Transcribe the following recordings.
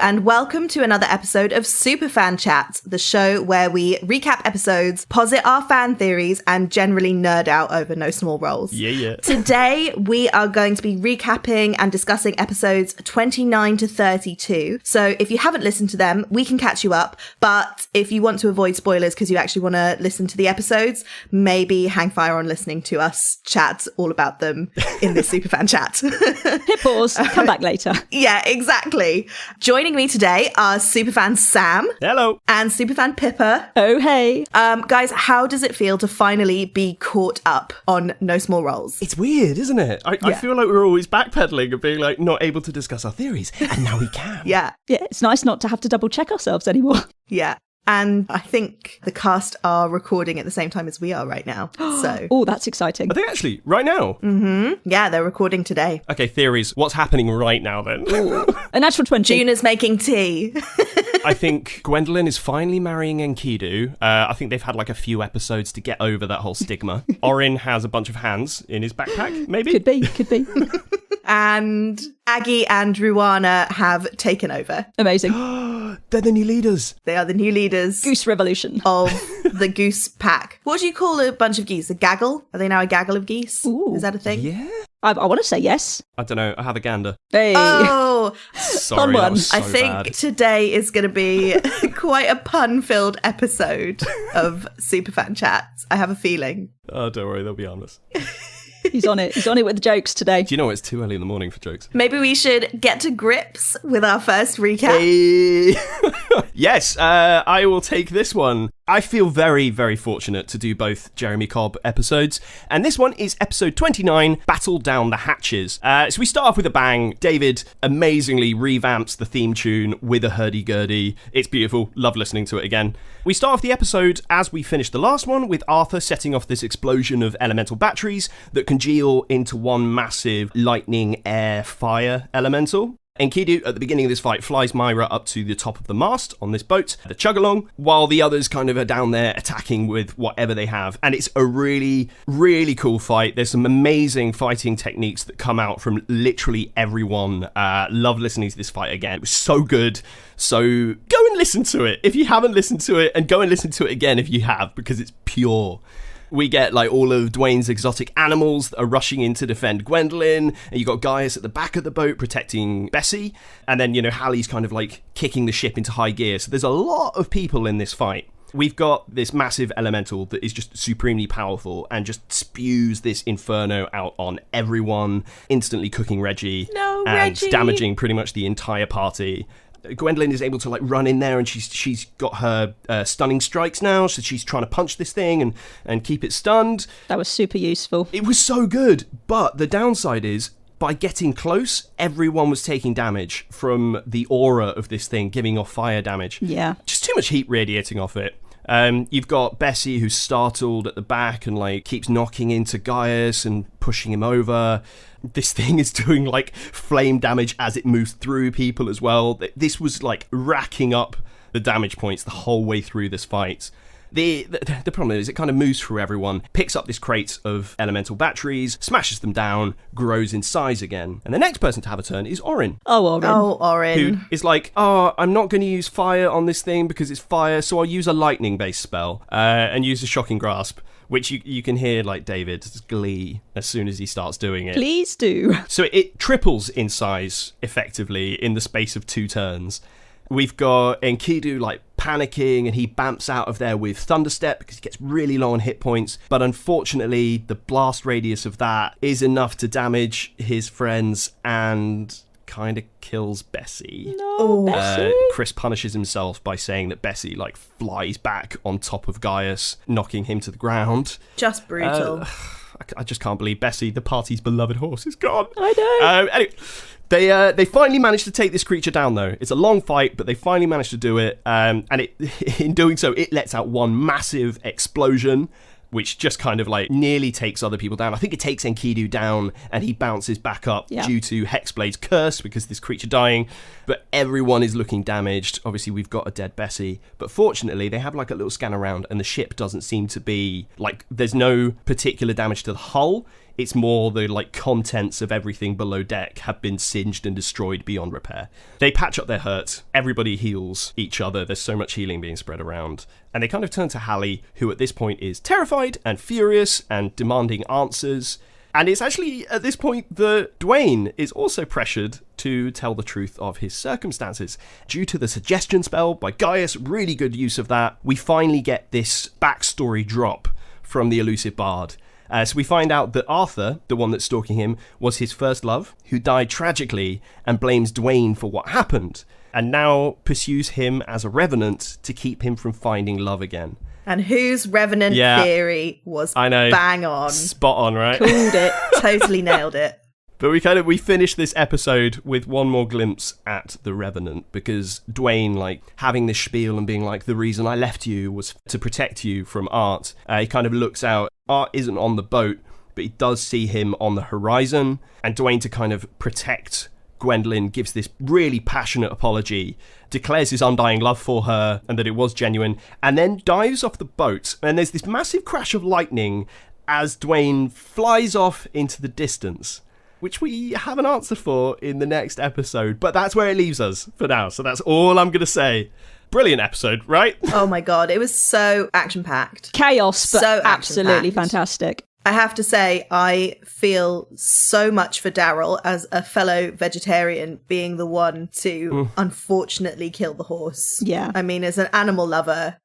and welcome to another episode of Superfan Chat, the show where we recap episodes, posit our fan theories, and generally nerd out over no small roles. Yeah. Today, we are going to be recapping and discussing episodes 29 to 32. So if you haven't listened to them, we can catch you up. But if you want to avoid spoilers because you actually want to listen to the episodes, maybe hang fire on listening to us chat all about them in this Superfan Chat. Hit pause, come back later. Yeah, exactly. Joining me today are Superfan Sam. Hello. And Superfan Pippa. Oh, hey. Guys, how does it feel to finally be caught up on No Small Roles? It's weird, isn't it? I feel like we're always backpedaling and being like not able to discuss our theories, and now we can. Yeah, it's nice not to have to double check ourselves anymore. Yeah. And I think the cast are recording at the same time as we are right now. So, oh, that's exciting. Are they actually right now? Mm-hmm. Yeah, they're recording today. Okay, theories. What's happening right now then? A natural 20. Juna's making tea. I think Gwendolyn is finally marrying Enkidu. I think they've had like a few episodes to get over that whole stigma. Orin has a bunch of hands in his backpack, maybe? Could be. And Aggie and Ruana have taken over. Amazing. They're the new leaders. They are the new leaders. Goose revolution. Of the goose pack. What do you call a bunch of geese? A gaggle? Are they now a gaggle of geese? Ooh. Is that a thing? Yeah? I want to say yes. I don't know. I have a gander. Hey. Oh, Sorry, Fun that was so I think bad. today is going to be quite a pun-filled episode of Superfan Chats. I have a feeling. Oh, don't worry. They'll be harmless. He's on it. He's on it with the jokes today. Do you know it's too early in the morning for jokes? Maybe we should get to grips with our first recap. Hey. Yes, I will take this one. I feel very, very fortunate to do both Jeremy Cobb episodes, and this one is episode 29, Battle Down the Hatches. So we start off with a bang. David amazingly revamps the theme tune with a hurdy-gurdy. It's beautiful. Love listening to it again. We start off the episode as we finished the last one with Arthur setting off this explosion of elemental batteries that congeal into one massive lightning, air, fire elemental. Enkidu, at the beginning of this fight, flies Myra up to the top of the mast on this boat, the chug-along, while the others kind of are down there attacking with whatever they have. And it's a really, really cool fight. There's some amazing fighting techniques that come out from literally everyone. Love listening to this fight again. It was so good. So go and listen to it if you haven't listened to it, and go and listen to it again if you have, because it's pure. We get like all of Dwayne's exotic animals that are rushing in to defend Gwendolyn, and you got Gaius at the back of the boat protecting Bessie, and then, you know, Hallie's kind of like kicking the ship into high gear. So there's a lot of people in this fight. We've got this massive elemental that is just supremely powerful and just spews this inferno out on everyone, instantly cooking Reggie and Reggie. damaging pretty much the entire party. Gwendolyn is able to like run in there, and she's got her stunning strikes now, so she's trying to punch this thing and keep it stunned. That was super useful. It was so good, but the downside is, by getting close, everyone was taking damage from the aura of this thing giving off fire damage. Yeah. Just too much heat radiating off it. You've got Bessie, who's startled at the back and like keeps knocking into Gaius and pushing him over. This thing is doing like flame damage as it moves through people as well. This was like racking up the damage points the whole way through this fight. The problem is it kind of moves through everyone, picks up this crate of elemental batteries, smashes them down, grows in size again. And the next person to have a turn is Orin. Oh, Orin. Who is like, I'm not going to use fire on this thing because it's fire, so I'll use a lightning-based spell and use a shocking grasp, which you can hear like David's glee as soon as he starts doing it. Please do. So it triples in size effectively in the space of 2 turns. We've got Enkidu like panicking, and he bamps out of there with Thunderstep because he gets really low on hit points. But unfortunately, the blast radius of that is enough to damage his friends and kind of kills Bessie. No, Bessie. Chris punishes himself by saying that Bessie like flies back on top of Gaius, knocking him to the ground. Just brutal. I just can't believe Bessie, the party's beloved horse, is gone. I know. Anyway, they finally managed to take this creature down, though. It's a long fight, but they finally managed to do it. And in doing so, it lets out one massive explosion, which just kind of like nearly takes other people down. I think it takes Enkidu down, and he bounces back up due to Hexblade's curse because this creature dying. But everyone is looking damaged. Obviously, we've got a dead Bessie. But fortunately, they have like a little scan around, and the ship doesn't seem to be like, there's no particular damage to the hull. It's more the like contents of everything below deck have been singed and destroyed beyond repair. They patch up their hurt. Everybody heals each other. There's so much healing being spread around. And they kind of turn to Hallie, who at this point is terrified and furious and demanding answers. And it's actually at this point that Dwayne is also pressured to tell the truth of his circumstances. Due to the suggestion spell by Gaius, really good use of that, we finally get this backstory drop from the elusive bard. So we find out that Arthur, the one that's stalking him, was his first love, who died tragically and blames Dwayne for what happened, and now pursues him as a revenant to keep him from finding love again. And whose revenant theory was bang on. Spot on, right? Called it. Totally nailed it. But we finished this episode with one more glimpse at the Revenant, because Dwayne, like, having this spiel and being like, the reason I left you was to protect you from Art. He kind of looks out. Art isn't on the boat, but he does see him on the horizon. And Dwayne, to kind of protect Gwendolyn, gives this really passionate apology, declares his undying love for her and that it was genuine, and then dives off the boat. And there's this massive crash of lightning as Dwayne flies off into the distance, which we have an answer for in the next episode, but that's where it leaves us for now. So that's all I'm going to say. Brilliant episode, right? Oh my God, it was so action-packed. Chaos, but So absolutely action-packed. fantastic. I have to say, I feel so much for Daryl as a fellow vegetarian being the one to unfortunately kill the horse. Yeah. I mean, as an animal lover,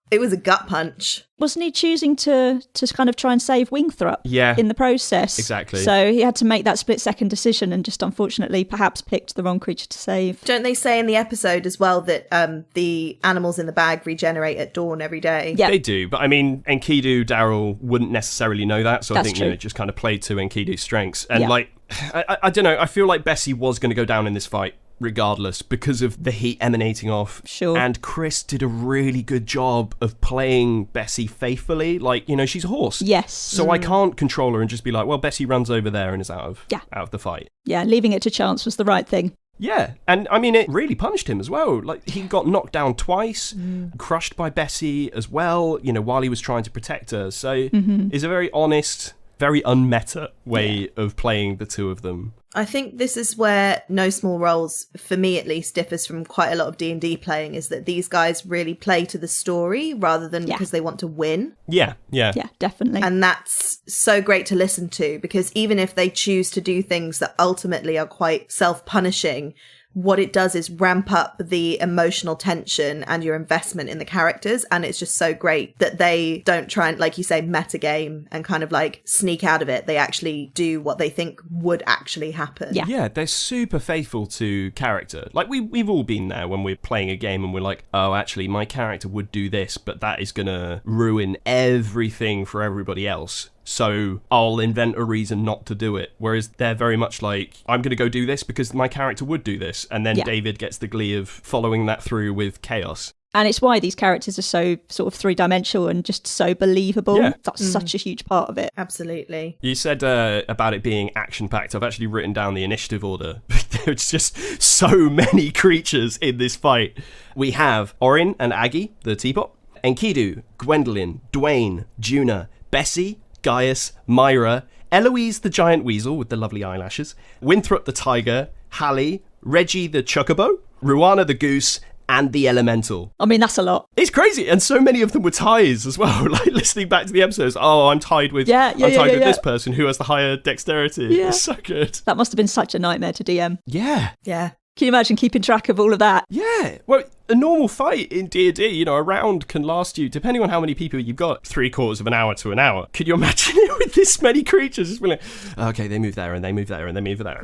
it was a gut punch. Wasn't he choosing to kind of try and save Wingthrup in the process? Exactly. So he had to make that split-second decision and just unfortunately perhaps picked the wrong creature to save. Don't they say in the episode as well that the animals in the bag regenerate at dawn every day? Yeah. They do, but I mean, Enkidu, Daryl wouldn't necessarily know that, so I That's think true. it just kind of played to Enkidu's strengths. And Yeah. like, I don't know, I feel like Bessie was going to go down in this fight regardless because of the heat emanating off. Sure. And Chris did a really good job of playing Bessie faithfully. Like, you know, she's a horse. Yes. So I can't control her and just be like, well, Bessie runs over there and is out of the fight. Yeah, leaving it to chance was the right thing. Yeah, and I mean, it really punched him as well. Like, he got knocked down twice, crushed by Bessie as well, you know, while he was trying to protect her. So it's a very honest, very unmeta way of playing the two of them. I think this is where No Small Roles, for me at least, differs from quite a lot of D&D playing, is that these guys really play to the story rather than because they want to win. Yeah. Yeah, definitely. And that's so great to listen to, because even if they choose to do things that ultimately are quite self-punishing, what it does is ramp up the emotional tension and your investment in the characters. And it's just so great that they don't try and, like you say, metagame and kind of like sneak out of it. They actually do what they think would actually happen. Yeah. They're super faithful to character. Like, we've all been there when we're playing a game and we're like, oh, actually, my character would do this, but that is going to ruin everything for everybody else. So I'll invent a reason not to do it. Whereas they're very much like, I'm going to go do this because my character would do this. And then David gets the glee of following that through with chaos. And it's why these characters are so sort of three-dimensional and just so believable. Yeah. That's such a huge part of it. Absolutely. You said about it being action-packed. I've actually written down the initiative order. There's just so many creatures in this fight. We have Orin and Aggie, the teapot, Enkidu, Gwendolyn, Dwayne, Juna, Bessie, Gaius, Myra, Eloise the giant weasel with the lovely eyelashes, Winthrop the tiger, Hallie, Reggie the chocobo, Ruana the goose, and the elemental. I mean, that's a lot. It's crazy, and so many of them were ties as well. Like, listening back to the episodes, I'm tied with this person who has the higher dexterity. Yeah. It's so good. That must have been such a nightmare to DM. Yeah. Yeah. Can you imagine keeping track of all of that? Yeah. Well, a normal fight in D&D, you know, a round can last you, depending on how many people you've got, 3/4 of an hour to an hour. Could you imagine it with this many creatures? Just being like, okay, they move there, and they move there, and they move there.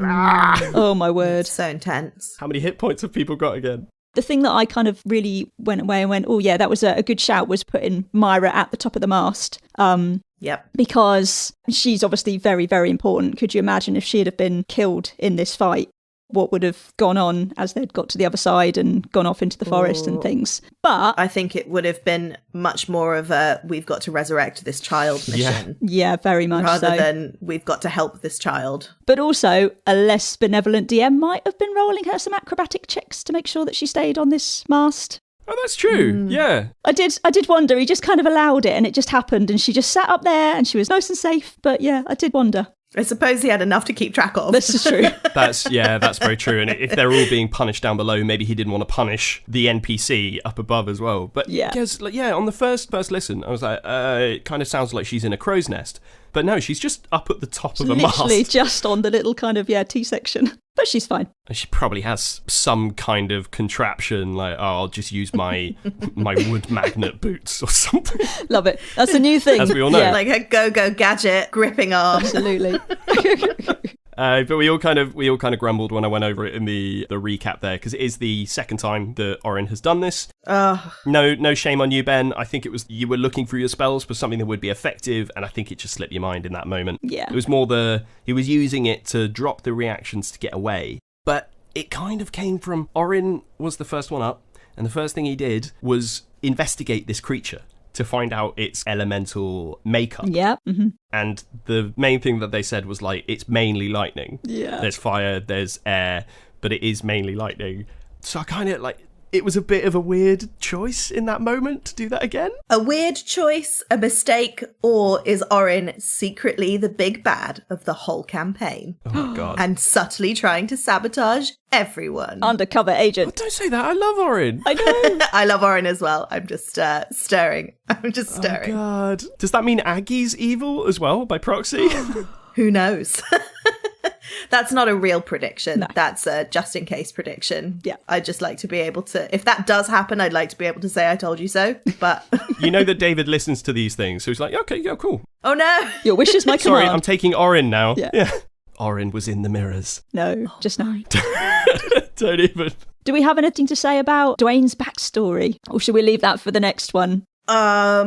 Oh, my word. So intense. How many hit points have people got again? The thing that I kind of really went away and went, oh, yeah, that was a good shout, was putting Myra at the top of the mast. Yep. Because she's obviously very, very important. Could you imagine if she'd have been killed in this fight? What would have gone on as they'd got to the other side and gone off into the forest and things. But I think it would have been much more of a we've got to resurrect this child mission. yeah, very much rather so. than we've got to help this child. But also, a less benevolent DM might have been rolling her some acrobatic checks to make sure that she stayed on this mast. Oh, that's true. Yeah. I did wonder. He just kind of allowed it, and it just happened, and she just sat up there, and she was nice and safe. But yeah, I did wonder. I suppose he had enough to keep track of. This is true. That's very true. And if they're all being punished down below, maybe he didn't want to punish the NPC up above as well. But yeah, because on the first listen, I was like, it kind of sounds like she's in a crow's nest. But no, she's just up at the top of a mast. Literally just on the little kind of, T-section. But she's fine. And she probably has some kind of contraption, like, I'll just use my wood magnet boots or something. Love it. That's a new thing. As we all know. Yeah. Like a go-go gadget gripping arm. Absolutely. But we all kind of grumbled when I went over it in the recap there, because it is the second time that Orin has done this. No shame on you, Ben. I think it was you were looking through your spells for something that would be effective, and I think it just slipped your mind in that moment. Yeah. It was more he was using it to drop the reactions to get away. But it kind of came from Orin was the first one up, and the first thing he did was investigate this creature to find out its elemental makeup. Yeah. Mm-hmm. And the main thing that they said was like, it's mainly lightning. Yeah. There's fire, there's air, but it is mainly lightning. So I kind of like, it was a bit of a weird choice in that moment to do that again. A weird choice, a mistake, or is Orin secretly the big bad of the whole campaign? Oh my God. And subtly trying to sabotage everyone. Undercover agent. Oh, don't say that. I love Orin. I know. I love Orin as well. I'm just stirring. I'm just stirring. Oh God. Does that mean Aggie's evil as well by proxy? Who knows? That's not a real prediction. No. That's a just in case prediction. Yeah. I'd just like to be able to, if that does happen, I'd like to be able to say I told you so. But You know that David listens to these things, so he's like, okay, yeah, cool. oh no. Your wish is my command. Sorry, I'm taking Orin now. Yeah. Orin was in the mirrors. No, just no. Don't even. Do we have anything to say about Dwayne's backstory? Or should we leave that for the next one? I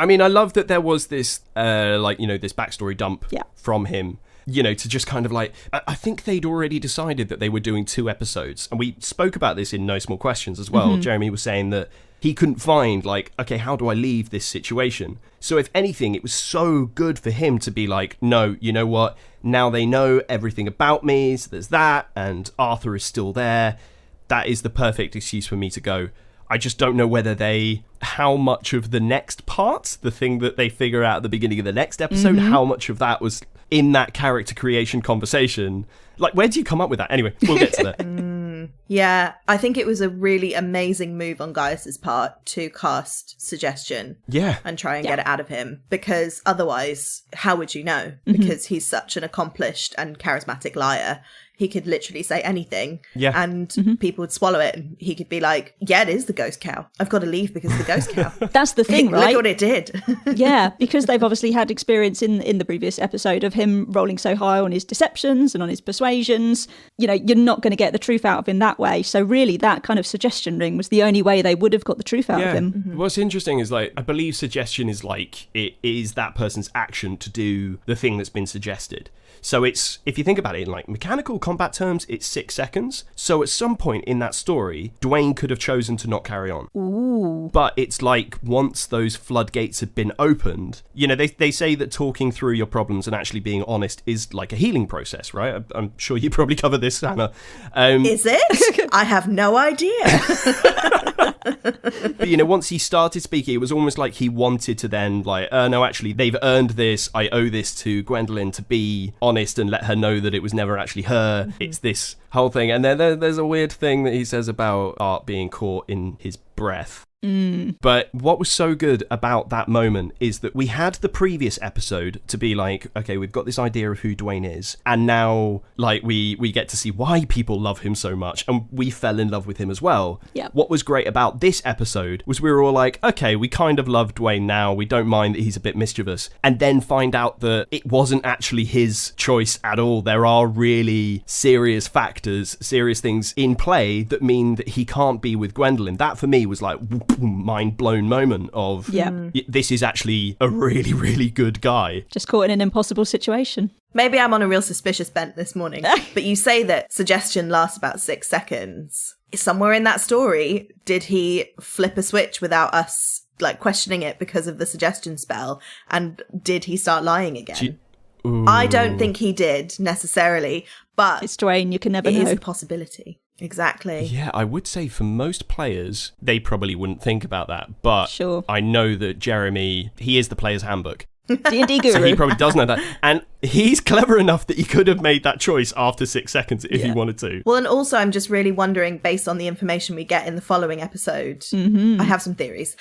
mean, I love that there was this, this backstory dump from him, to just kind of like, I think they'd already decided that they were doing 2 episodes. And we spoke about this in No Small Questions as well. Mm-hmm. Jeremy was saying that he couldn't find, like, okay, how do I leave this situation? So if anything, it was so good for him to be like, no, you know what? Now they know everything about me, so there's that, and Arthur is still there. That is the perfect excuse for me to go. I just don't know how much of the next part, the thing that they figure out at the beginning of the next episode, how much of that was in that character creation conversation. Like, where do you come up with that? Anyway, we'll get to that. Yeah, I think it was a really amazing move on Gaius's part to cast suggestion. Yeah. And try and get it out of him, because otherwise, how would you know? Because he's such an accomplished and charismatic liar. He could literally say anything and people would swallow it, and he could be like, yeah, it is the ghost cow. I've got to leave because of the ghost cow. That's the thing, right? Look what it did. Yeah, because they've obviously had experience in the previous episode of him rolling so high on his deceptions and on his persuasions. You're not going to get the truth out of him that way. So really, that kind of suggestion ring was the only way they would have got the truth out of him. What's interesting is, like, I believe suggestion is like, it is that person's action to do the thing that's been suggested. So it's, if you think about it in like mechanical combat terms, it's 6 seconds. So at some point in that story, Dwayne could have chosen to not carry on. Ooh. But it's like, once those floodgates have been opened, they say that talking through your problems and actually being honest is like a healing process, right? I'm sure you probably cover this, Hannah. Is it? I have no idea. But, once he started speaking, it was almost like he wanted to then, like, no, actually, they've earned this. I owe this to Gwendolyn to be honest and let her know that it was never actually her. It's this whole thing. And then there's a weird thing that he says about Art being caught in his breath. But what was so good about that moment is that we had the previous episode to be like, okay, we've got this idea of who Dwayne is, and now like we get to see why people love him so much, and we fell in love with him as well. Yeah. What was great about this episode was we were all like, okay, we kind of love Dwayne now, we don't mind that he's a bit mischievous, and then find out that it wasn't actually his choice at all. There are really serious factors, serious things in play that mean that he can't be with Gwendolyn. That for me was like mind blown moment of this is actually a really, really good guy. Just caught in an impossible situation. Maybe I'm on a real suspicious bent this morning, but you say that suggestion lasts about 6 seconds. Somewhere in that story, did he flip a switch without us like questioning it because of the suggestion spell? And did he start lying again? I don't think he did necessarily, but it's Dwayne, you can never know. It is a possibility. Exactly. Yeah, I would say for most players, they probably wouldn't think about that. But Sure. I know that Jeremy, he is the player's handbook. D&D guru. So he probably does know that. And he's clever enough that he could have made that choice after 6 seconds if he wanted to. Well, and also I'm just really wondering, based on the information we get in the following episode, I have some theories.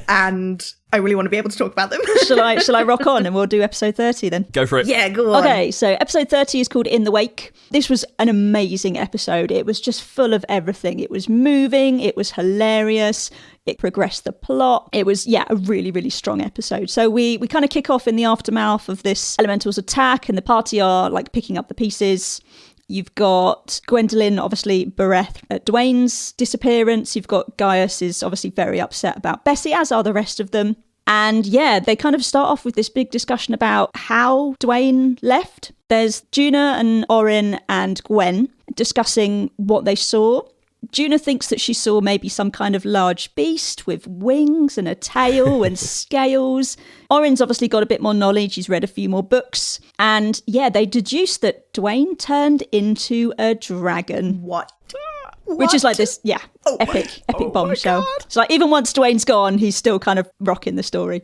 And I really want to be able to talk about them. Shall I rock on and we'll do episode 30 then? Go for it. Yeah, go on. Okay, so episode 30 is called In the Wake. This was an amazing episode. It was just full of everything. It was moving, it was hilarious, it progressed the plot. It was, a really, really strong episode. So we kind of kick off in the aftermath of this elemental's attack, and the party are like picking up the pieces. You've got Gwendolyn obviously bereft at Dwayne's disappearance. You've got Gaius is obviously very upset about Bessie, as are the rest of them. And they kind of start off with this big discussion about how Dwayne left. There's Juna and Orin and Gwen discussing what they saw. Juna thinks that she saw maybe some kind of large beast with wings and a tail and scales. Orin's obviously got a bit more knowledge. He's read a few more books. And they deduced that Dwayne turned into a dragon. What? Which is like this, epic bombshell. So like, even once Dwayne's gone, he's still kind of rocking the story.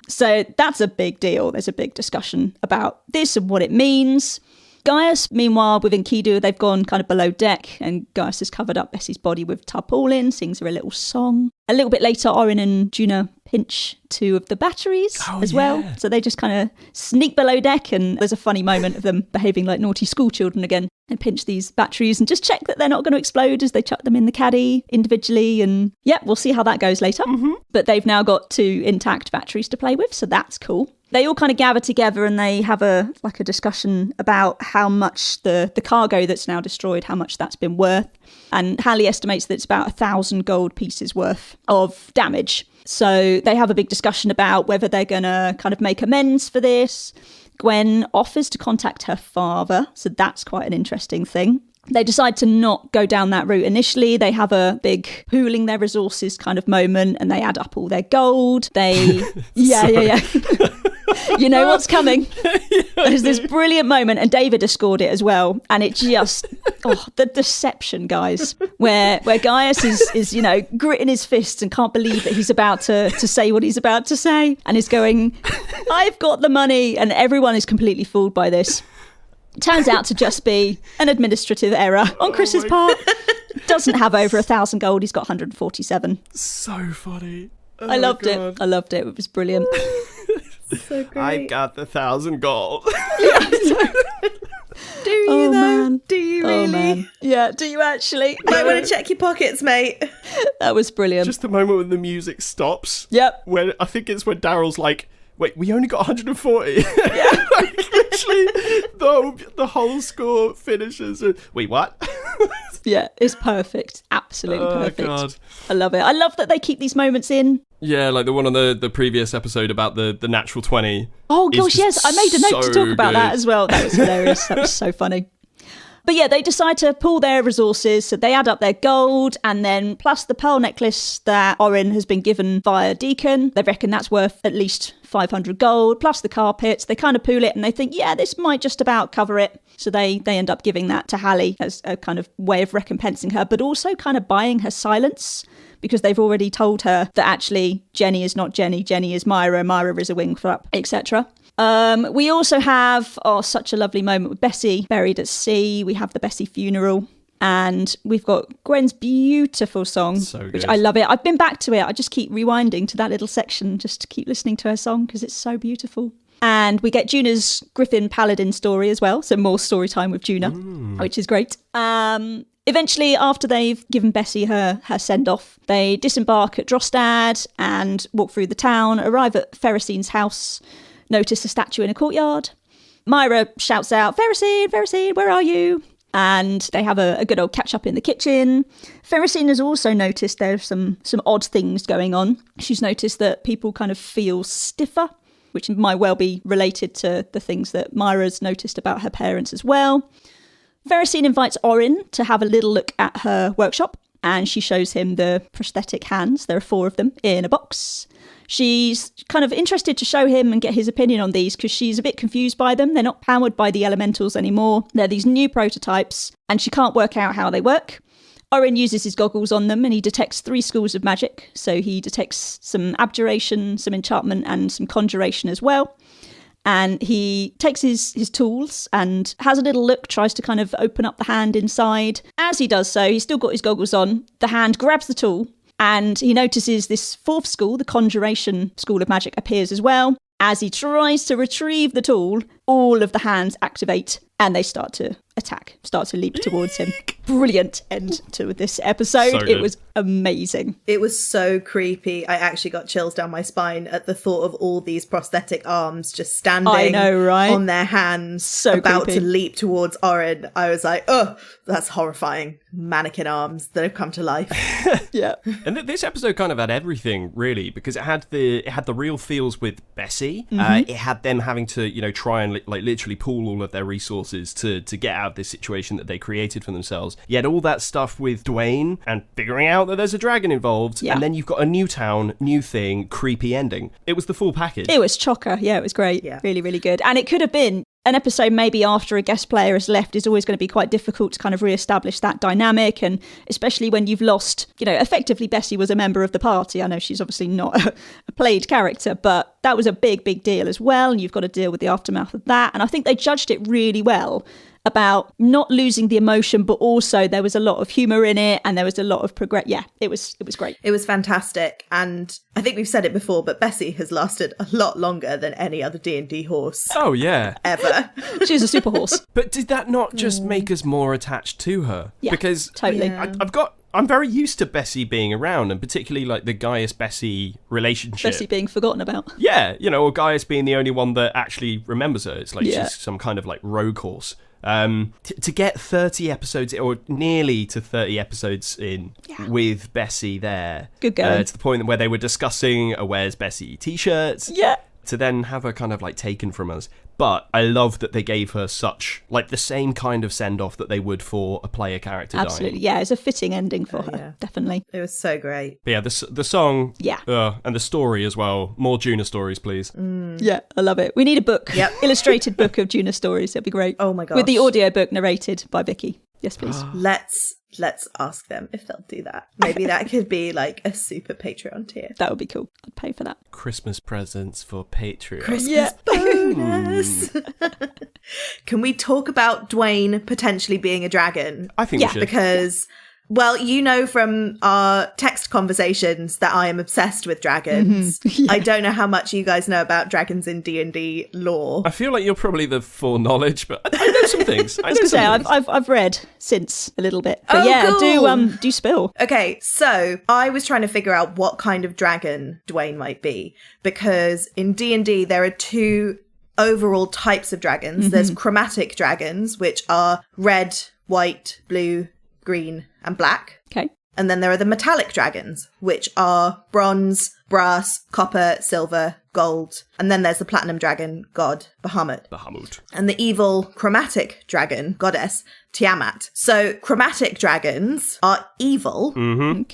So that's a big deal. There's a big discussion about this and what it means. Gaius, meanwhile, with Enkidu, they've gone kind of below deck, and Gaius has covered up Bessie's body with tarpaulin, sings her a little song. A little bit later, Orin and Juna pinch 2 of the batteries as well. So they just kind of sneak below deck, and there's a funny moment of them behaving like naughty school children again, and pinch these batteries and just check that they're not going to explode as they chuck them in the caddy individually. And we'll see how that goes later. But they've now got 2 intact batteries to play with, so that's cool. They all kind of gather together and they have a discussion about how much the cargo that's now destroyed, how much that's been worth. And Hallie estimates that it's about 1,000 gold pieces worth of damage. So they have a big discussion about whether they're going to kind of make amends for this. Gwen offers to contact her father, so that's quite an interesting thing. They decide to not go down that route initially. They have a big pooling their resources kind of moment, and they add up all their gold. They, you know what's coming. There's this brilliant moment, and David has scored it as well. And it just, the deception, guys, where Gaius is gritting his fists and can't believe that he's about to say what he's about to say, and is going, I've got the money, and everyone is completely fooled by this. Turns out to just be an administrative error on Chris's part. Doesn't have over 1,000 gold. He's got 147. So funny. I loved it. It was brilliant. So great. I got the 1,000 gold. Do you though? Man. Do you really? Oh, man. Yeah, do you actually? Might want to check your pockets, mate. That was brilliant. Just the moment when the music stops. Yep. When I think it's when Daryl's like, wait, we only got 140. Yeah. Like, literally, the whole score finishes. Wait, what? Yeah, it's perfect. Absolutely perfect. God. I love it. I love that they keep these moments in. Yeah, like the one on the previous episode about the natural 20. Oh, gosh, yes. I made a note to talk about good. that as well. That was hilarious. That was so funny. But yeah, they decide to pool their resources, so they add up their gold, and then plus the pearl necklace that Orin has been given via Deacon. They reckon that's worth at least 500 gold, plus the carpets. They kind of pool it, and they think, this might just about cover it. So they end up giving that to Hallie as a kind of way of recompensing her, but also kind of buying her silence, because they've already told her that actually Jenny is not Jenny, Jenny is Myra, Myra is a Wingflap, etc. We also have such a lovely moment with Bessie buried at sea. We have the Bessie funeral, and we've got Gwen's beautiful song, which I love it. I've been back to it. I just keep rewinding to that little section just to keep listening to her song because it's so beautiful. And we get Juna's Griffin Paladin story as well, so more story time with Juna, which is great. Eventually, after they've given Bessie her send-off, they disembark at Drostad and walk through the town, arrive at Ferricine's house, notice a statue in a courtyard. Myra shouts out, Ferricine, where are you? And they have a good old catch-up in the kitchen. Ferricine has also noticed there's some odd things going on. She's noticed that people kind of feel stiffer, which might well be related to the things that Myra's noticed about her parents as well. Ferricine invites Orin to have a little look at her workshop, and she shows him the prosthetic hands. There are 4 of them in a box. She's kind of interested to show him and get his opinion on these because she's a bit confused by them. They're not powered by the elementals anymore. They're these new prototypes, and she can't work out how they work. Orin uses his goggles on them and he detects 3 schools of magic. So he detects some abjuration, some enchantment, and some conjuration as well. And he takes his tools and has a little look, tries to kind of open up the hand inside. As he does so, he's still got his goggles on. The hand grabs the tool and he notices this 4th school, the conjuration school of magic, appears as well. As he tries to retrieve the tool, all of the hands activate and they start to attack, start to leap towards him. Brilliant end to this episode. So it was amazing. It was so creepy. I actually got chills down my spine at the thought of all these prosthetic arms just standing I know, right? on their hands, So about creepy. to leap towards Orin. I was like, oh, that's horrifying. Mannequin arms that have come to life. Yeah. And this episode kind of had everything, really, because it had the real feels with Bessie. Mm-hmm. It had them having to, try and like literally pool all of their resources to get out of this situation that they created for themselves. You had all that stuff with Dwayne and figuring out that there's a dragon involved, Yeah. and then you've got a new town, new thing, creepy ending. It was the full package. It was chocker. Yeah, it was great. Yeah. Really, really good. And it could have been an episode maybe after a guest player has left is always going to be quite difficult to kind of re-establish that dynamic. And especially when you've lost, effectively Bessie was a member of the party. I know she's obviously not a played character, but that was a big, big deal as well. And you've got to deal with the aftermath of that. And I think they judged it really well about not losing the emotion, but also there was a lot of humour in it and there was a lot of progress. Yeah, it was great. It was fantastic. And I think we've said it before, but Bessie has lasted a lot longer than any other D&D horse Oh, yeah. ever. She was a super horse. But did that not just make us more attached to her? Yeah, because totally. Yeah. I'm very used to Bessie being around, and particularly like the Gaius-Bessie relationship. Bessie being forgotten about. Yeah, or Gaius being the only one that actually remembers her. It's like Yeah. she's some kind of like rogue horse. To get 30 episodes, or nearly to 30 episodes in with Bessie there. Good going. To the point where they were discussing a Where's Bessie t-shirts. Yeah. To then have her kind of like taken from us. But I love that they gave her such, like, the same kind of send-off that they would for a player character Absolutely. dying. Yeah, it's a fitting ending for her. yeah. Definitely. It was so great. But yeah, the song, Yeah. and the story as well. More Juna stories, please. Yeah, I love it. We need a book. Yep. Illustrated book of Juna stories. It'd be great. Oh my gosh. With the audiobook narrated by Vicky. Yes, please. Let's ask them if they'll do that. Maybe that could be like a super Patreon tier. That would be cool. I'd pay for that. Christmas presents for Patreon. Christmas Yeah. bonus. Can we talk about Dwayne potentially being a dragon? I think Yeah. we should. Because, well, from our text conversations that I am obsessed with dragons. Yeah. I don't know how much you guys know about dragons in D&D lore. I feel like you're probably the foreknowledge, but I know some things. I was going to say, I've read since a little bit. But Oh, yeah, cool. do spill. Okay, so I was trying to figure out what kind of dragon Dwayne might be, because in D&D there are 2 overall types of dragons. There's chromatic dragons, which are red, white, blue, green, and black. Okay. And then there are the metallic dragons, which are bronze, brass, copper, silver, gold. And then there's the platinum dragon, god Bahamut. Bahamut. And the evil chromatic dragon, goddess Tiamat. So chromatic dragons are evil,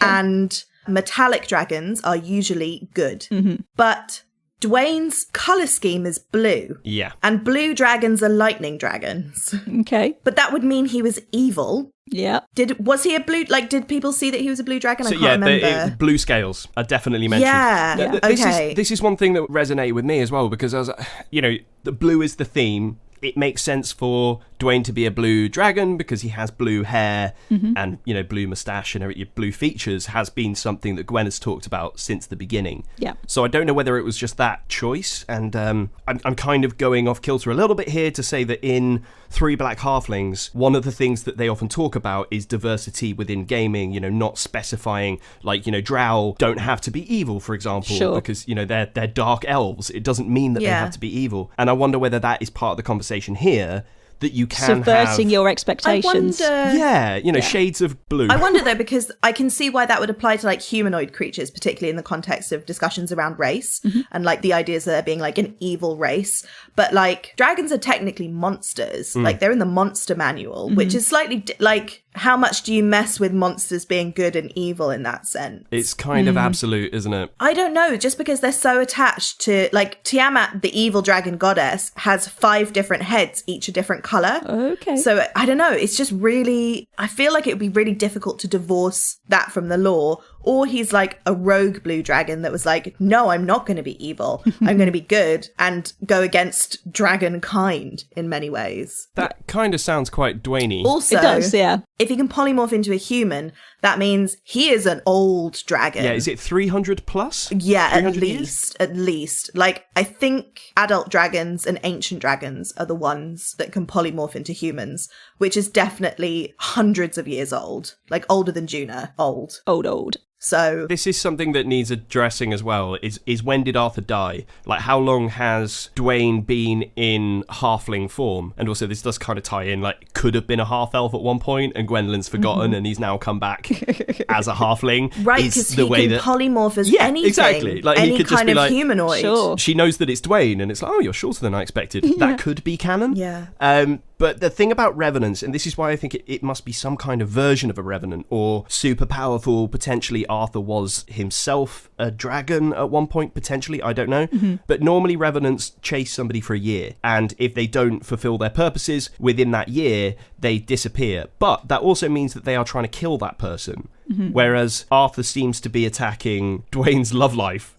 and metallic dragons are usually good. But Dwayne's colour scheme is blue. Yeah. And blue dragons are lightning dragons. Okay. But that would mean he was evil. Yeah. Was he a blue, did people see that he was a blue dragon? So I can't remember. the blue scales are definitely mentioned. Yeah, okay. This is one thing that resonated with me as well, because I was, the blue is the theme. It makes sense for Dwayne to be a blue dragon because he has blue hair and, blue moustache and blue features has been something that Gwen has talked about since the beginning. Yeah. So I don't know whether it was just that choice. And I'm kind of going off kilter a little bit here to say that in Three Black Halflings, one of the things that they often talk about is diversity within gaming, not specifying, like, Drow don't have to be evil, for example, Sure. because, they're dark elves. It doesn't mean that they Yeah. have to be evil. And I wonder whether that is part of the conversation here, that you can Subverting have... your I expectations. wonder... shades of blue. I wonder though, because I can see why that would apply to like humanoid creatures, particularly in the context of discussions around race and like the ideas of there being like an evil race. But like dragons are technically monsters. Like they're in the monster manual, which is slightly like how much do you mess with monsters being good and evil in that sense? It's kind of absolute, isn't it? I don't know, just because they're so attached to, like, Tiamat, the evil dragon goddess, has 5 different heads, each a different colour. Okay. So, I don't know, it's just really, I feel like it would be really difficult to divorce that from the lore. Or he's like a rogue blue dragon that was like, no, I'm not going to be evil. I'm going to be good and go against dragon kind in many ways. That kind of sounds quite Dwayne-y. Also, It does, yeah. if he can polymorph into a human, that means he is an old dragon. Yeah, is it 300 plus? Yeah, at 300 years? least. Like, I think adult dragons and ancient dragons are the ones that can polymorph into humans, which is definitely hundreds of years old. Like, older than Juna. Old. Old. So This is something that needs addressing as well, is when did Arthur die? Like, how long has Dwayne been in halfling form? And also, this does kind of tie in, like, could have been a half-elf at one point, and Gwendolyn's forgotten, and he's now come back as a halfling. right, because he can polymorph as anything. Exactly. Like, he any could just kind be of like, humanoid. Sure. She knows that it's Dwayne, and it's like, oh, you're shorter than I expected. That could be canon. Yeah. But the thing about revenants, and this is why I think it must be some kind of version of a revenant, or super powerful, potentially Arthur was himself a dragon at one point, potentially, I don't know. But normally revenants chase somebody for a year, and if they don't fulfill their purposes within that year, they disappear. But that also means that they are trying to kill that person. Whereas Arthur seems to be attacking Dwayne's love life.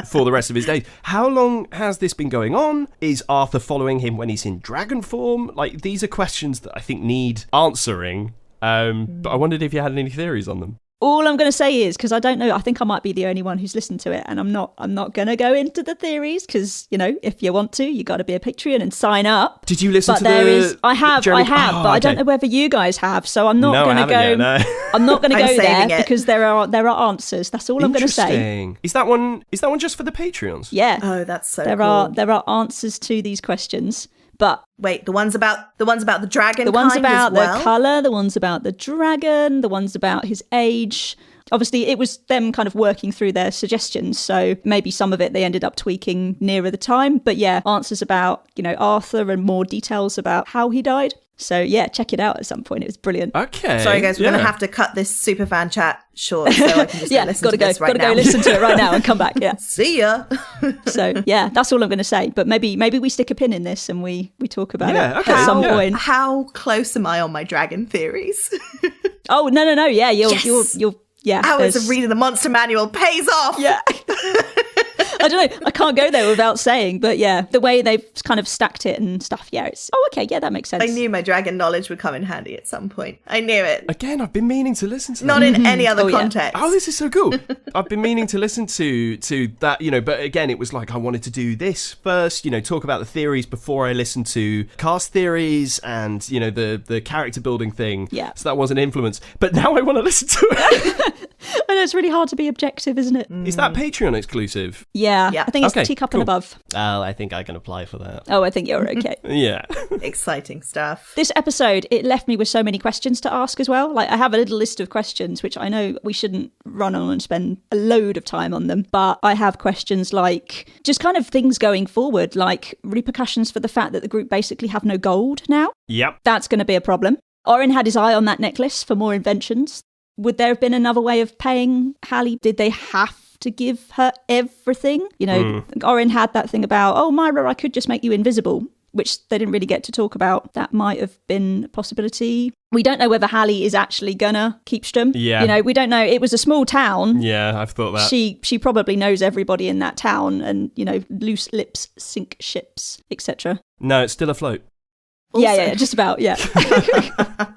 For the rest of his days. How long has this been going on? Is Arthur following him when he's in dragon form? Like, these are questions that I think need answering. But I wondered if you had any theories on them. All I'm going to say is, because I don't know, I think I might be the only one who's listened to it, and I'm not going to go into the theories, because, you know, if you want to, you got to be a Patreon and sign up. Did you listen but to there the is, I have, Jeremy... but I don't know whether you guys have, so I'm not No, going to go. yet, no. I'm not going to I'm go saving there it. because there are answers. That's all I'm going to say. Interesting. Is that one just for the Patreons? Yeah. Oh, that's so there cool. there are answers to these questions, but Wait, the ones about the dragon the ones kind about as well? the colour, the ones about the dragon, the ones about his age. Obviously, it was them kind of working through their suggestions, so maybe some of it they ended up tweaking nearer the time. But yeah, answers about, you know, Arthur and more details about how he died. So yeah, check it out at some point. It was brilliant. Okay. Sorry, guys, we're going to have to cut this Superfan chat short, so I can just go listen to this right now. Gotta go listen to it right now and come back. Yeah. See ya. So yeah, that's all I'm going to say. But maybe we stick a pin in this and we talk about it okay. at some Yeah. point. How close am I on my dragon theories? Oh no, yeah, Yes. you're yeah. Hours there's- of reading the monster manual pays off. Yeah. I don't know. I can't go there without saying, but yeah, the way they've kind of stacked it and stuff. Yeah, it's okay. Yeah, that makes sense. I knew my dragon knowledge would come in handy at some point. I knew it. Again, I've been meaning to listen to Not that. in any other Oh, yeah. context. Oh, this is so cool. I've been meaning to listen to that, you know, but again, it was like I wanted to do this first, you know, talk about the theories before I listened to cast theories and, you know, the character building thing. Yeah. So that was an influence. But now I want to listen to it. I know it's really hard to be objective, isn't it? Is that Patreon exclusive? Yeah. Yeah. I think it's Okay, teacup cool. and above. Oh, I think I can apply for that. Oh, I think you're okay. Yeah. Exciting stuff. This episode, it left me with so many questions to ask as well. Like, I have a little list of questions, which I know we shouldn't run on and spend a load of time on them, but I have questions like just kind of things going forward, like repercussions for the fact that the group basically have no gold now. Yep. That's going to be a problem. Orin had his eye on that necklace for more inventions. Would there have been another way of paying Hallie? Did they have to give her everything? You know, Orin had that thing about, oh, Myra, I could just make you invisible, which they didn't really get to talk about. That might have been a possibility. We don't know whether Hallie is actually gonna keep Sturm. Yeah. You know, we don't know. It was a small town. Yeah, I've thought that. She probably knows everybody in that town, and, you know, loose lips sink ships, etc. No, it's still afloat. Yeah, just about, yeah.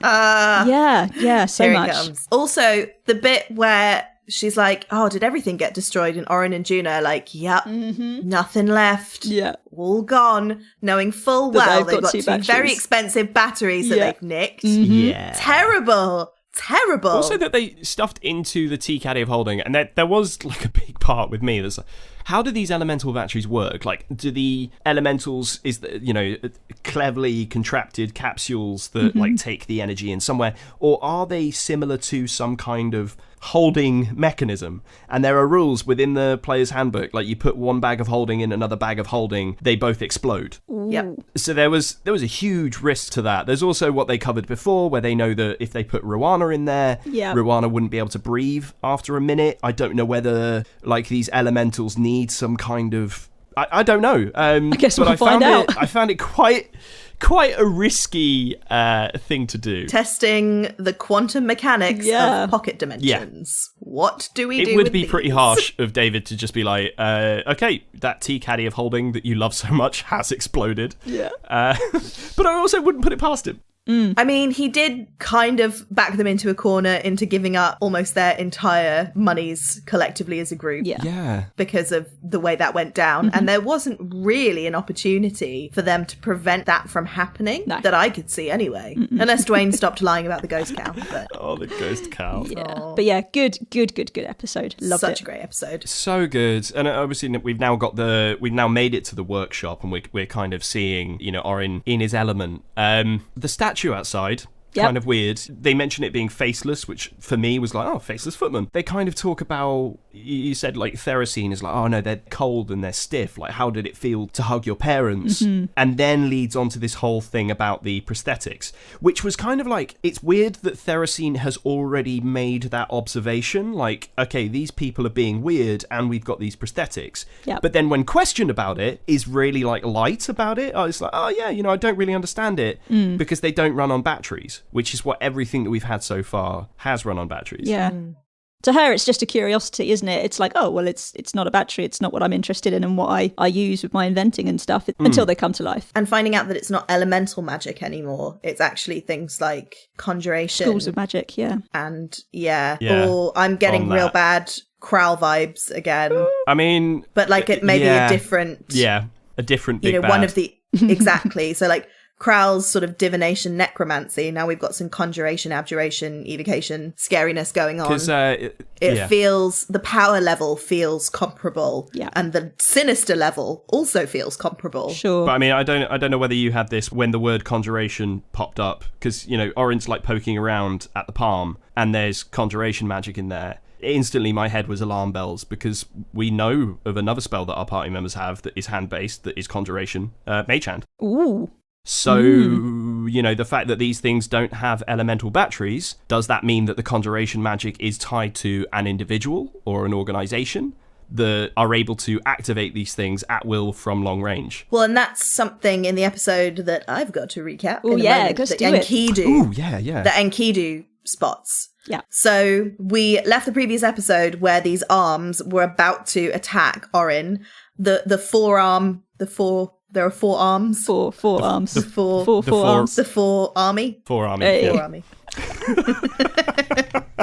yeah, so Here much. it comes. Also, the bit where she's like, oh, did everything get destroyed? And Orin and Juna are like, yep, nothing left. Yeah. All gone, knowing full But well they've got two two batteries. very expensive batteries that Yeah. they've nicked. Yeah. Terrible. Also that they stuffed into the tea caddy of holding, and there was like a big part with me that's like, how do these elemental batteries work? Like, do the elementals, cleverly contrapted capsules that like take the energy in somewhere, or are they similar to some kind of holding mechanism? And there are rules within the player's handbook, like you put one bag of holding in another bag of holding, they both explode. Yep. So there was a huge risk to that. There's also what they covered before, where they know that if they put Ruana in there, Ruana wouldn't be able to breathe after a minute. I don't know whether like these elementals need some kind of I don't know. I guess we'll find out. I found it quite a risky thing to do. Testing the quantum mechanics of pocket dimensions. What do we do? It would with be these? pretty harsh of David to just be like, okay, that tea caddy of holding that you love so much has exploded. Yeah. But I also wouldn't put it past him. I mean, he did kind of back them into a corner into giving up almost their entire monies collectively as a group. Yeah. Because of the way that went down. And there wasn't really an opportunity for them to prevent that from happening that I could see anyway. Unless Dwayne stopped lying about the ghost cow. But... Oh, the ghost cow. Yeah. But yeah, good episode. Loved Such it. a great episode. So good. And obviously we've now made it to the workshop, and we're kind of seeing, Orin in his element. The statue outside, kind of weird. They mention it being faceless, which for me was like, oh, faceless footman. They kind of talk about, you said like Theracine is like, oh no, they're cold and they're stiff. Like, how did it feel to hug your parents? And then leads on to this whole thing about the prosthetics, which was kind of like, it's weird that Theracine has already made that observation. Like, okay, these people are being weird and we've got these prosthetics. But then when questioned about it, is really like light about it. I was like, oh yeah, I don't really understand it because they don't run on batteries, which is what everything that we've had so far has run on batteries. Yeah. To her, it's just a curiosity, isn't it? It's like, oh, well, it's not a battery. It's not what I'm interested in and what I use with my inventing and stuff until they come to life. And finding out that it's not elemental magic anymore. It's actually things like conjuration. Schools of magic, yeah. And or I'm getting real bad Crowl vibes again. I mean... But like it may be a different... Yeah, a different big bad. One of the... Exactly. So like... Kral's sort of divination necromancy. Now we've got some conjuration, abjuration, evocation, scariness going on. It feels, the power level feels comparable. Yeah. And the sinister level also feels comparable. Sure. But I mean, I don't know whether you had this when the word conjuration popped up, because, Orin's like poking around at the palm and there's conjuration magic in there. Instantly my head was alarm bells, because we know of another spell that our party members have that is hand-based, that is conjuration, Mage Hand. Ooh. So, the fact that these things don't have elemental batteries, does that mean that the conjuration magic is tied to an individual or an organization that are able to activate these things at will from long range? Well, and that's something in the episode that I've got to recap. Oh, yeah, go do it. Enkidu. Oh, yeah. The Enkidu spots. Yeah. So we left the previous episode where these arms were about to attack Orin. The forearm, there are four arms. Four arms. The four arms. The four army. Four army. Hey. Yeah. Four army.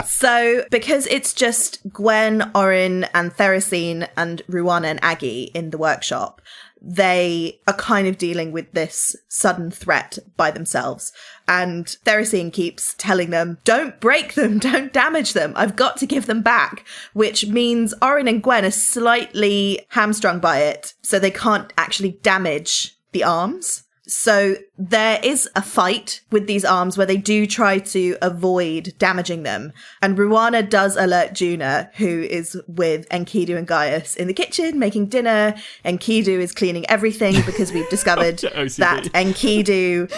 So, because it's just Gwen, Orin, and Theracine, and Ruana and Aggie in the workshop, they are kind of dealing with this sudden threat by themselves. And Theracine keeps telling them, don't break them, don't damage them, I've got to give them back. Which means Orin and Gwen are slightly hamstrung by it, so they can't actually damage the arms. So there is a fight with these arms where they do try to avoid damaging them. And Ruana does alert Juna, who is with Enkidu and Gaius in the kitchen making dinner. Enkidu is cleaning everything because we've discovered that Enkidu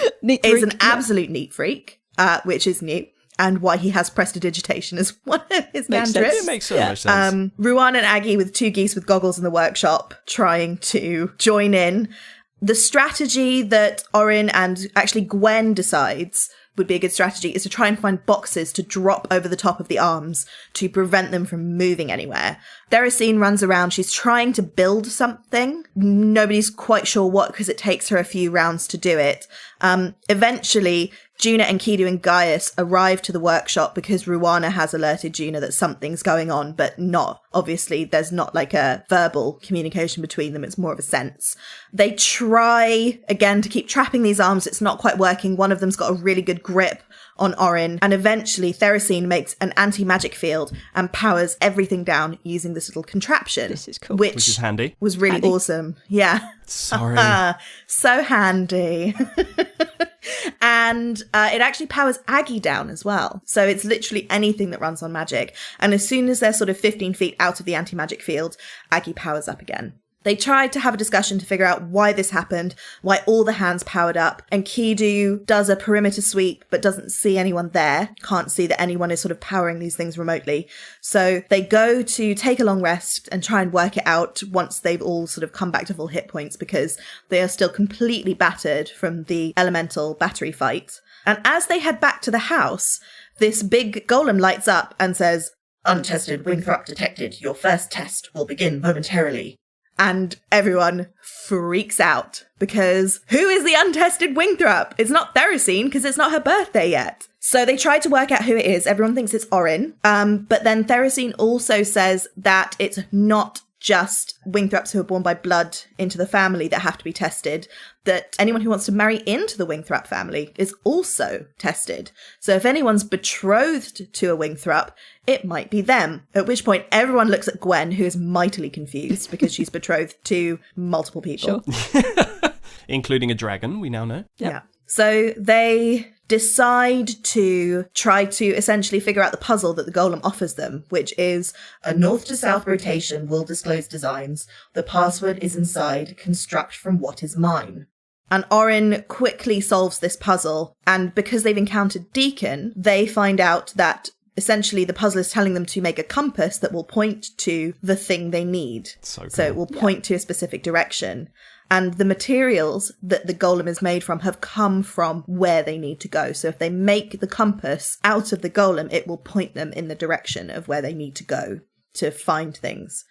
is an absolute neat freak, which is new. And why he has prestidigitation as one of his cantrips. It makes so much sense. Ruana and Aggie with two geese with goggles in the workshop trying to join in. The strategy that Orin and actually Gwen decides would be a good strategy is to try and find boxes to drop over the top of the arms to prevent them from moving anywhere. Theracine runs around. She's trying to build something. Nobody's quite sure what, because it takes her a few rounds to do it. Eventually, Juna, Enkidu, and Gaius arrive to the workshop because Ruana has alerted Juna that something's going on, but obviously, there's not like a verbal communication between them. It's more of a sense. They try, again, to keep trapping these arms. It's not quite working. One of them's got a really good grip on Orin, and eventually Theracine makes an anti-magic field and powers everything down using this little contraption. This is cool. Which is handy. Was really awesome. Yeah. Sorry. So handy. And it actually powers Aggie down as well. So it's literally anything that runs on magic. And as soon as they're sort of 15 feet out of the anti-magic field, Aggie powers up again. They tried to have a discussion to figure out why this happened, why all the hands powered up, and Kidu does a perimeter sweep but doesn't see anyone there, can't see that anyone is sort of powering these things remotely. So they go to take a long rest and try and work it out once they've all sort of come back to full hit points, because they are still completely battered from the elemental battery fight. And as they head back to the house, this big golem lights up and says, "Untested Wingthrop detected. Your first test will begin momentarily." And everyone freaks out because who is the untested Wingthrop? It's not Theracine because it's not her birthday yet. So they try to work out who it is. Everyone thinks it's Orin. But then Theracine also says that it's not just Wingthrops who are born by blood into the family that have to be tested, that anyone who wants to marry into the Wingthrop family is also tested. So if anyone's betrothed to a Wingthrop, it might be them. At which point everyone looks at Gwen, who is mightily confused because she's betrothed to multiple people. Sure. Including a dragon, we now know. Yep. Yeah. So they decide to try to essentially figure out the puzzle that the golem offers them, which is a north to south rotation will disclose designs. The password is inside. Construct from what is mine. And Orin quickly solves this puzzle. And because they've encountered Deacon, they find out that essentially the puzzle is telling them to make a compass that will point to the thing they need. So cool. So it will point to a specific direction. And the materials that the golem is made from have come from where they need to go. So if they make the compass out of the golem, it will point them in the direction of where they need to go to find things.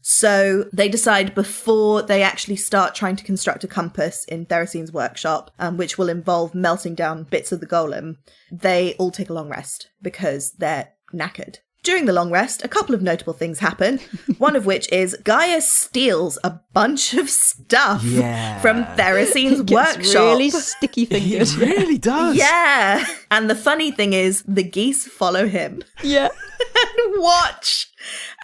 So they decide before they actually start trying to construct a compass in Theracine's workshop, which will involve melting down bits of the golem, they all take a long rest because they're knackered. During the long rest, a couple of notable things happen, one of which is Gaius steals a bunch of stuff from Theracine's workshop. Really sticky fingers. It really does. Yeah. And the funny thing is, the geese follow him. Yeah. And watch.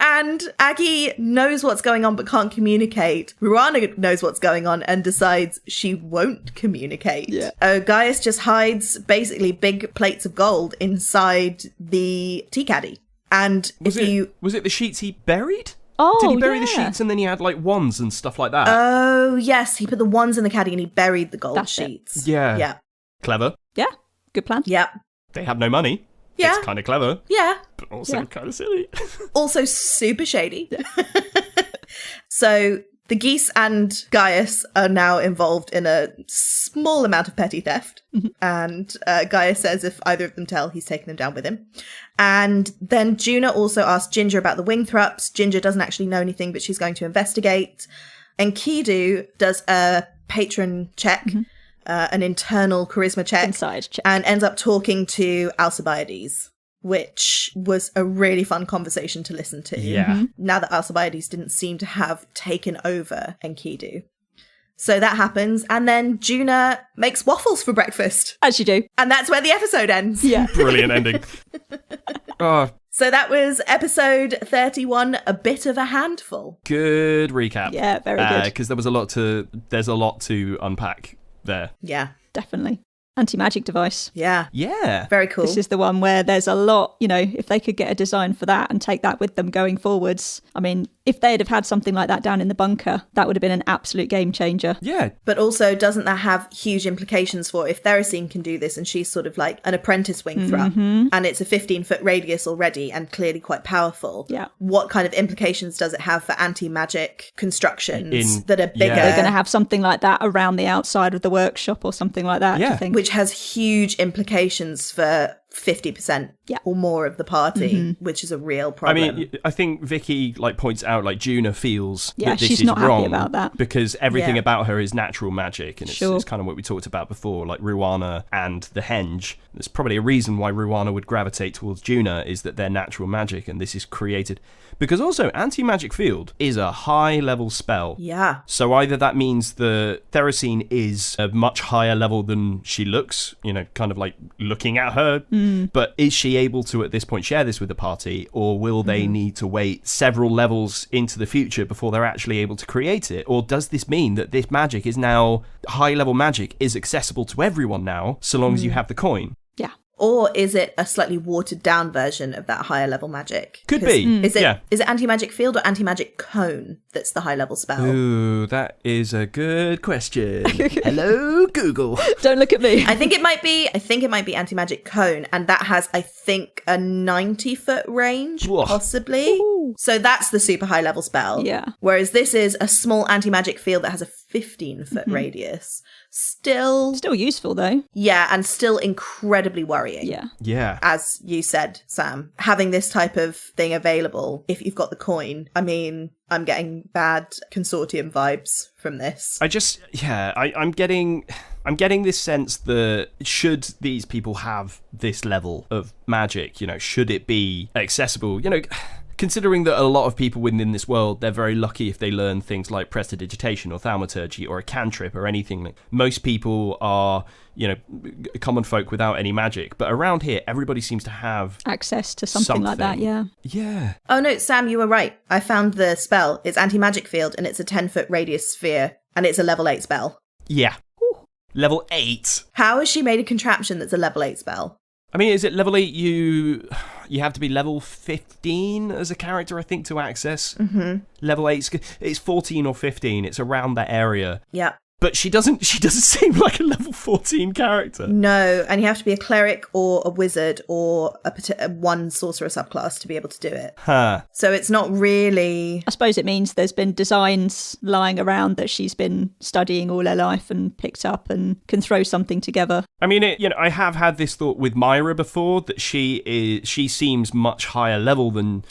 And Aggie knows what's going on but can't communicate. Ruana knows what's going on and decides she won't communicate. Yeah. Gaius just hides basically big plates of gold inside the tea caddy. And Was it the sheets he buried? Oh, Did he bury yeah. the sheets and then he had like wands and stuff like that? Oh, yes. He put the wands in the caddy and he buried the gold That's sheets. Yeah. Yeah. Clever. Yeah. Good plan. Yeah. They have no money. Yeah. It's kind of clever, Yeah. but also Yeah. kind of silly. Also super shady. So the geese and Gaius are now involved in a small amount of petty theft. And Gaius says if either of them tell, he's taking them down with him. And then Juna also asks Ginger about the Wingthrops. Ginger doesn't actually know anything, but she's going to investigate. And Kidu does a patron check, an internal charisma check. Inside check. And ends up talking to Alcibiades, which was a really fun conversation to listen to. Yeah. Now that Alcibiades didn't seem to have taken over Enkidu. So that happens, and then Juna makes waffles for breakfast. As you do. And that's where the episode ends. Yeah. Brilliant ending. Oh, So that was episode 31, A Bit of a Handful. good recap. Yeah, very good. Because there's a lot to unpack there. Yeah. Definitely. Anti-magic device. Yeah. Yeah. Very cool. This is the one where there's a lot, if they could get a design for that and take that with them going forwards. I mean, if they'd have had something like that down in the bunker, that would have been an absolute game changer. Yeah. But also, doesn't that have huge implications for if Theracine can do this and she's sort of like an apprentice Wingthrop and it's a 15-foot radius already and clearly quite powerful? Yeah. What kind of implications does it have for anti-magic constructions that are bigger? Yeah. They're going to have something like that around the outside of the workshop or something like that, Yeah. do you think? Which has huge implications for 50% Yeah. or more of the party, which is a real problem. I mean, I think Vicky points out Juna feels that this she's is not wrong happy about that. because everything Yeah. about her is natural magic, and Sure. it's kind of what we talked about before, like Ruana and the Henge. There's probably a reason why Ruana would gravitate towards Juna is that they're natural magic, and this is created because also anti-magic field is a high level spell. yeah. So either that means the Theracine is a much higher level than she looks, kind of looking at her, but is she able to at this point share this with the party, or will they need to wait several levels into the future before they're actually able to create it? Or does this mean that this magic is now, high level magic is accessible to everyone now, so long as you have the coin? Yeah. Or is it a slightly watered down version of that higher level magic? Could 'Cause be. Is it Yeah. is it anti-magic field or anti-magic cone that's the high level spell? Ooh, that is a good question. Hello, Google. Don't look at me. I think it might be anti-magic cone, and that has, I think, a 90-foot range, Whoa. possibly. Ooh. So that's the super high level spell. Yeah. Whereas this is a small anti-magic field that has a 15-foot radius. Still, Still useful though. yeah, and still incredibly worrying. Yeah. Yeah. As you said, Sam, having this type of thing available, if you've got the coin, I mean, I'm getting bad consortium vibes from this. I'm getting this sense that should these people have this level of magic, should it be accessible, considering that a lot of people within this world, they're very lucky if they learn things like prestidigitation or thaumaturgy or a cantrip or anything. Most people are, common folk without any magic. But around here, everybody seems to have Access to something like that, yeah. Yeah. Oh no, Sam, you were right. I found the spell. It's anti-magic field, and it's a 10-foot radius sphere, and it's a level 8 spell. Yeah. Level 8. How has she made a contraption that's a level 8 spell? I mean, is it level 8? You have to be level 15 as a character, I think, to access. Level 8. It's 14 or 15. It's around that area. Yeah. But she doesn't seem like a level 14 character. No, and you have to be a cleric or a wizard or a one sorcerer subclass to be able to do it. Huh. So it's not really... I suppose it means there's been designs lying around that she's been studying all her life and picked up and can throw something together. I mean, I have had this thought with Myra before that she seems much higher level than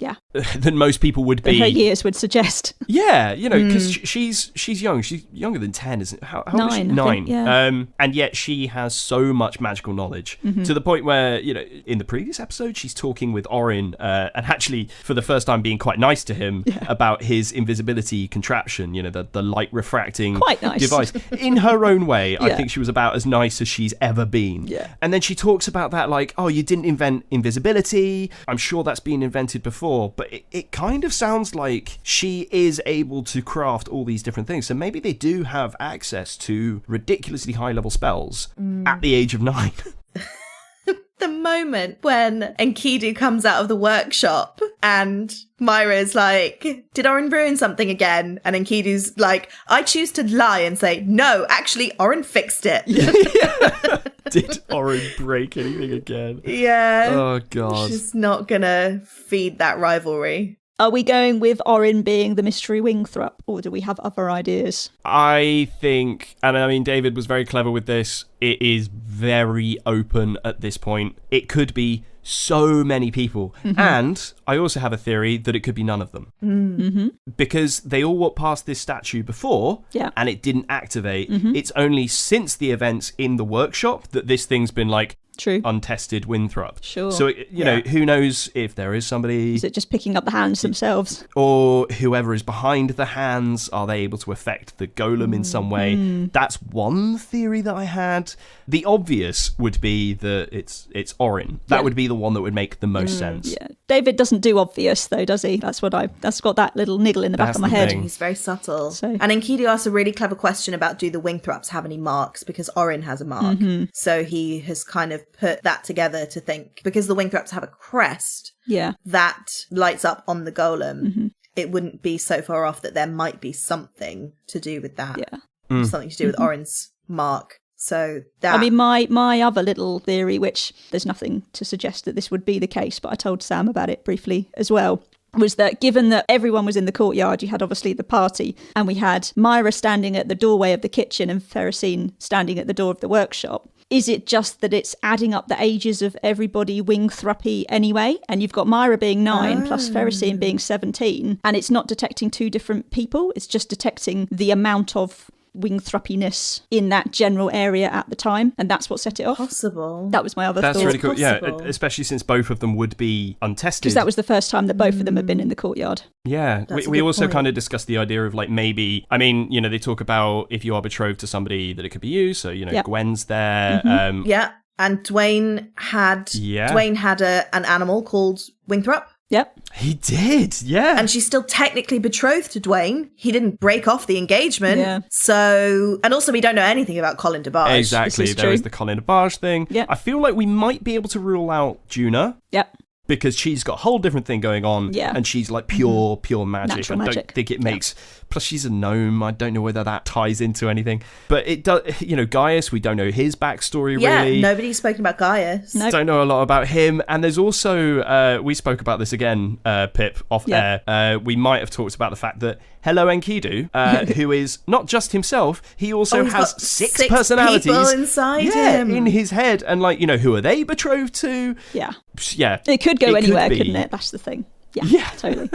most people would be. Her years would suggest. Yeah, because she's young. She's younger than 10, isn't it? How old is she? 9, I think, yeah. And yet she has so much magical knowledge to the point where, in the previous episode, she's talking with Orin and actually, for the first time, being quite nice to him about his invisibility contraption, the light refracting Quite nice. device. In her own way, I think she was about as nice as she's ever been. Yeah. And then she talks about that you didn't invent invisibility. I'm sure that's been invented before, but it kind of sounds like she is able to craft all these different things. So maybe they do have access to ridiculously high level spells at the age of 9. The moment when Enkidu comes out of the workshop and Myra's like, did Orin ruin something again? And Enkidu's like, I choose to lie and say, no, actually, Orin fixed it. Did Orin break anything again? Yeah. Oh, God. She's not gonna feed that rivalry. Are we going with Orin being the mystery Wingthrup, or do we have other ideas? I think, and I mean, David was very clever with this, it is very open at this point. It could be so many people. And I also have a theory that it could be none of them. Because they all walked past this statue before, and it didn't activate. It's only since the events in the workshop that this thing's been True. Untested Winthrop. Sure. So, who knows if there is somebody... Is it just picking up the hands themselves? Or whoever is behind the hands, are they able to affect the golem in some way? That's one theory that I had. The obvious would be that it's Orin. That would be the one that would make the most sense. Yeah. David doesn't do obvious though, does he? That's got that little niggle in the back That's of my the head. thing. He's very subtle. So- And Enkidu asks a really clever question about do the Wingthrups have any marks, because Orin has a mark. So he has kind of put that together to think, because the Wingthrups have a crest Yeah. that lights up on the golem, it wouldn't be so far off that there might be something to do with that. Yeah. Something to do with Orin's mark. So that... I mean, my other little theory, which there's nothing to suggest that this would be the case, but I told Sam about it briefly as well, was that given that everyone was in the courtyard, you had obviously the party, and we had Myra standing at the doorway of the kitchen and Ferrocene standing at the door of the workshop. Is it just that it's adding up the ages of everybody wing-thruppy anyway? And you've got Myra being 9 plus Ferrocene being 17, and it's not detecting two different people, it's just detecting the amount of wing-thruppiness in that general area at the time, and that's what set it off. Possible. That was my other thought. That's really cool. Possible. Yeah, especially since both of them would be untested. Because that was the first time that both of them had been in the courtyard. Yeah, That's a we good also point. kind of discussed the idea of like maybe, I mean, you know, they talk about if you are betrothed to somebody that it could be you. So, you know, Yep. Gwen's there. Yeah, and Dwayne had an animal called Wingthrup. Yep. He did, yeah. And she's still technically betrothed to Dwayne. He didn't break off the engagement. Yeah. So, and also we don't know anything about Colin DeBarge. Exactly, This is there true. is the Colin DeBarge thing. Yep. I feel like we might be able to rule out Juna. Yep. Because she's got a whole different thing going on, Yeah. and she's like pure magic. Natural I magic. don't think it makes. Plus, she's a gnome. I don't know whether that ties into anything, but it does. You know, Gaius. We don't know his backstory Yeah, really. nobody's spoken about Gaius. No. Don't know a lot about him. And there's also we spoke about this again, Pip, off Yeah. air. We might have talked about the fact that Hello Enkidu, who is not just himself, he also he's has got six personalities people inside him. in his head, and like, you know, who are they betrothed to? Yeah. Yeah, It could go anywhere, be. couldn't it? That's the thing. Yeah. Yeah. Totally.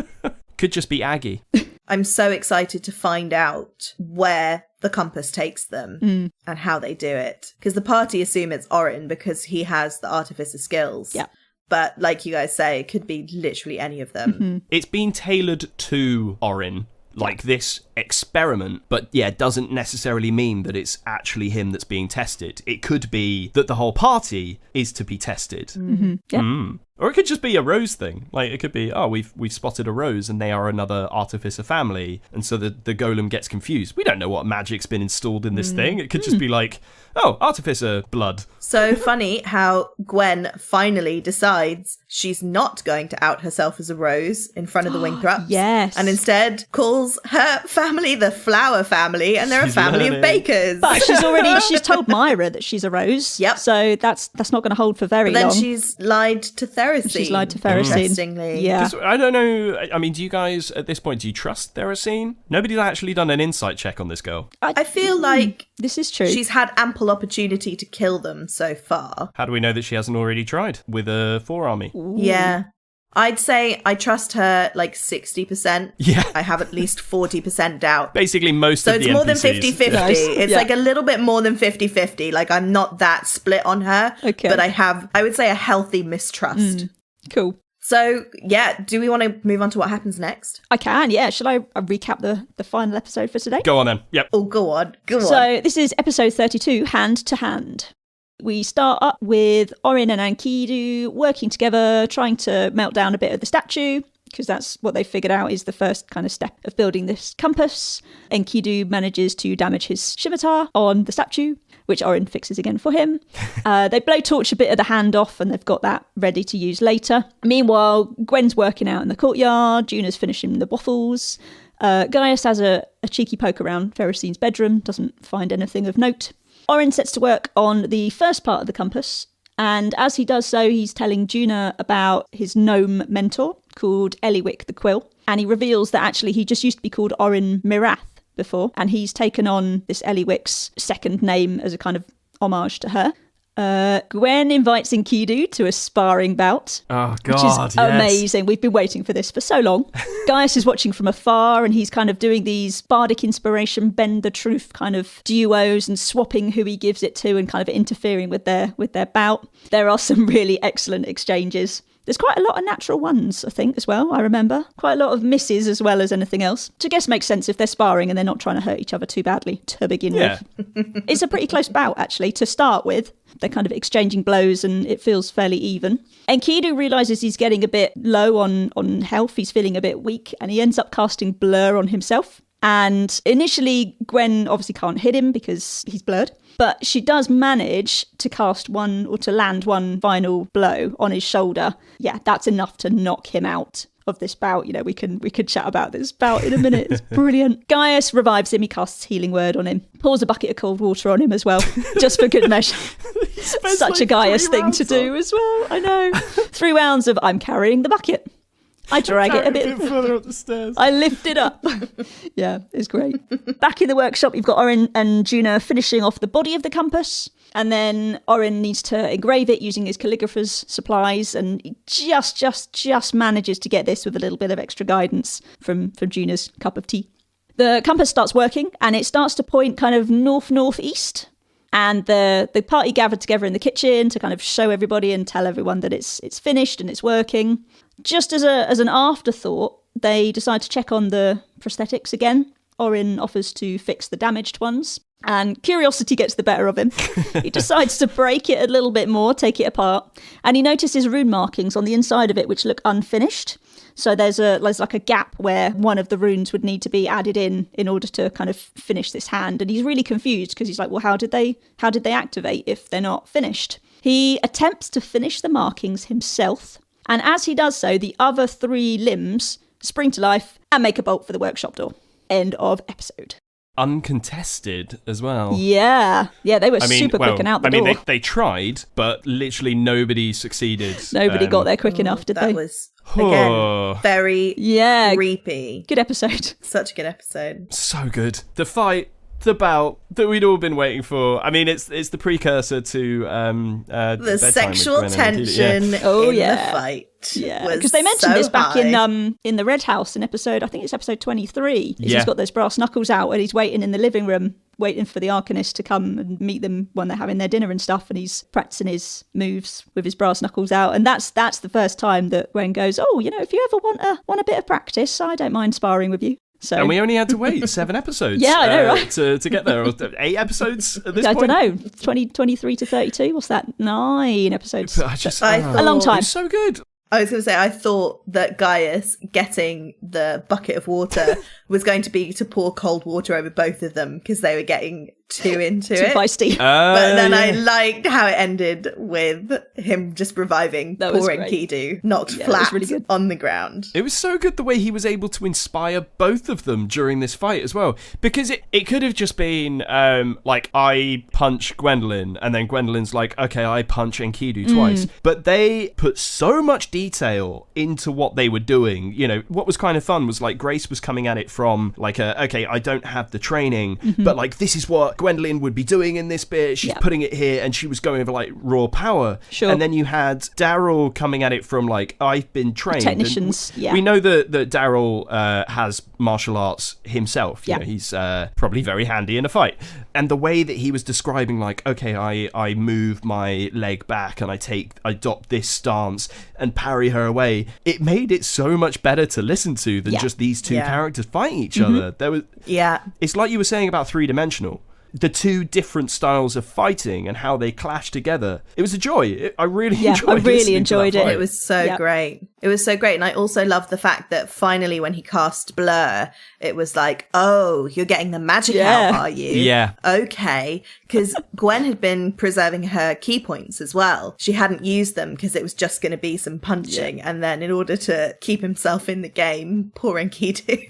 Could just be Aggie. I'm so excited to find out where the compass takes them and how they do it. Because the party assume it's Orin because he has the artificer skills. Yeah. But like you guys say, it could be literally any of them. It's been tailored to Orin, like this experiment, but yeah, doesn't necessarily mean that it's actually him that's being tested. It could be that the whole party is to be tested. Yeah. Or it could just be a rose thing. Like, it could be, oh, we've spotted a rose and they are another artificer family, and so the golem gets confused. We don't know what magic's been installed in this thing. It could just be like, oh, artificer blood. So funny how Gwen finally decides she's not going to out herself as a rose in front of the Wingthrups. Yes. And instead calls her family the Flower family, and they're She's a family learning. of bakers. But she's told Myra that she's a rose. Yep. So that's not going to hold for very Then long. she's lied to Theracene. She's lied to Ferrocene. Interestingly. Yeah. 'Cause I don't know, I mean, do you guys, at this point, do you trust Theracene? Nobody's actually done an insight check on this girl. I feel like This is true. she's had ample opportunity to kill them so far. How do we know that she hasn't already tried with a four-army? Yeah. I'd say I trust her like 60%. Yeah. I have at least 40% doubt. Basically, most So of it's the more than NPCs. 50-50. Nice. It's Yeah. like a little bit more than 50-50. Like I'm not that split on her. Okay. But I would say a healthy mistrust. Cool. So yeah, do we want to move on to what happens next? I can, yeah. Shall I recap the final episode for today? Go on then. Yep. Oh, go on. So this is episode 32, Hand to Hand. We start up with Orin and Enkidu working together, trying to melt down a bit of the statue, because that's what they figured out is the first kind of step of building this compass. Enkidu manages to damage his scimitar on the statue, which Orin fixes again for him. They blowtorch a bit of the hand off, and they've got that ready to use later. Meanwhile, Gwen's working out in the courtyard, Juna's finishing the waffles. Gaius has a cheeky poke around Ferrocene's bedroom, doesn't find anything of note. Orin sets to work on the first part of the compass, and as he does so, he's telling Juna about his gnome mentor called Eliwick the Quill, and he reveals that actually he just used to be called Orin Mirath before, and he's taken on this Eliwick's second name as a kind of homage to her. Gwen invites Enkidu to a sparring bout. Oh, Which is God, yes. amazing. We've been waiting for this for so long. Gaius is watching from afar, and he's kind of doing these bardic inspiration, bend the truth kind of duos and swapping who he gives it to and kind of interfering with their bout. There are some really excellent exchanges. There's quite a lot of natural ones, I think, as well, I remember. Quite a lot of misses as well as anything else. Which I guess makes sense if they're sparring and they're not trying to hurt each other too badly to begin with. It's a pretty close bout, actually, to start with. They're kind of exchanging blows and it feels fairly even. Enkidu realises he's getting a bit low on health. He's feeling a bit weak and he ends up casting Blur on himself. And initially, Gwen obviously can't hit him because he's blurred. But she does manage to cast one or to land one final blow on his shoulder. Yeah, that's enough to knock him out of this bout. You know, we can chat about this bout in a minute. It's brilliant. Gaius revives him. He casts Healing Word on him. Pours a bucket of cold water on him as well, just for good measure. Such a Gaius thing to do as well. I know. 3 rounds of I'm carrying the bucket. I drag it a bit further up the stairs. I lift it up. Yeah, it's great. Back in the workshop, you've got Orin and Juna finishing off the body of the compass. And then Orin needs to engrave it using his calligrapher's supplies. And he just manages to get this with a little bit of extra guidance from Juna's cup of tea. The compass starts working and it starts to point kind of northeast. And the party gathered together in the kitchen to kind of show everybody and tell everyone that it's finished and it's working. Just as an afterthought, they decide to check on the prosthetics again. Orin offers to fix the damaged ones, and curiosity gets the better of him. He decides to break it a little bit more, take it apart, and he notices rune markings on the inside of it which look unfinished. So there's like a gap where one of the runes would need to be added in order to kind of finish this hand. And he's really confused because he's like, well, how did they activate if they're not finished? He attempts to finish the markings himself. And as he does so, the other 3 limbs spring to life and make a bolt for the workshop door. End of episode. Uncontested as well. Yeah, they were super quick and out the door. They tried, but literally nobody succeeded. Nobody got there quick enough, did they? That was, again, very creepy. Good episode. Such a good episode. So good. The fight, the bout that we'd all been waiting for. I mean, it's the precursor to the sexual tension in the fight. Yeah, because they mentioned this back in the Red House in episode, I think it's episode 23. He's got those brass knuckles out and he's waiting in the living room, waiting for the Arcanist to come and meet them when they're having their dinner and stuff. And he's practicing his moves with his brass knuckles out. And that's the first time that Gwen goes, oh, if you ever want a bit of practice, I don't mind sparring with you. So. And we only had to wait 7 episodes. Yeah, I know, right? To get there. Or 8 episodes at this point? I don't know. 23 to 32. What's that? 9 episodes. I thought, a long time. It's so good. I was going to say, I thought that Gaius getting the bucket of water was going to be to pour cold water over both of them because they were getting too into too it. Feisty. But then I liked how it ended with him just reviving poor Enkidu, knocked flat really on the ground. It was so good the way he was able to inspire both of them during this fight as well. Because it could have just been like, I punch Gwendolyn, and then Gwendolyn's like, okay, I punch Enkidu twice. But they put so much detail into what they were doing. What was kind of fun was like Grace was coming at it from like okay, I don't have the training, but like this is what Gwendolyn would be doing in this bit. She's putting it here, and she was going over like raw power. Sure. And then you had Daryl coming at it from like, I've been trained. Technicians, We know that Daryl has martial arts himself. He's probably very handy in a fight. And the way that he was describing like, okay, I move my leg back and I adopt this stance and parry her away, it made it so much better to listen to than just these two characters fighting each other. It's like you were saying about 3-dimensional. The 2 different styles of fighting and how they clash together. It was a joy. I really enjoyed it. It was so great. It was so great. And I also love the fact that finally when he cast Blur, it was like, oh, you're getting the magic out, are you? Yeah. Okay. Because Gwen had been preserving her key points as well. She hadn't used them because it was just going to be some punching. Yeah. And then in order to keep himself in the game, poor Enkidu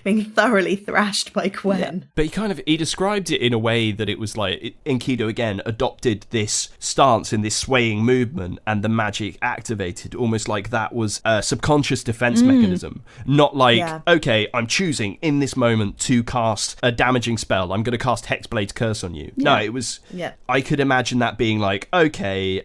being thoroughly thrashed by Gwen. Yeah. But he described it in a way that it was like Enkidu again adopted this stance in this swaying movement and the magic activated almost like that was a subconscious defense mechanism, not like okay, I'm choosing in this moment to cast a damaging spell, I'm going to cast Hexblade's Curse on you. No, it was I could imagine that being like, okay,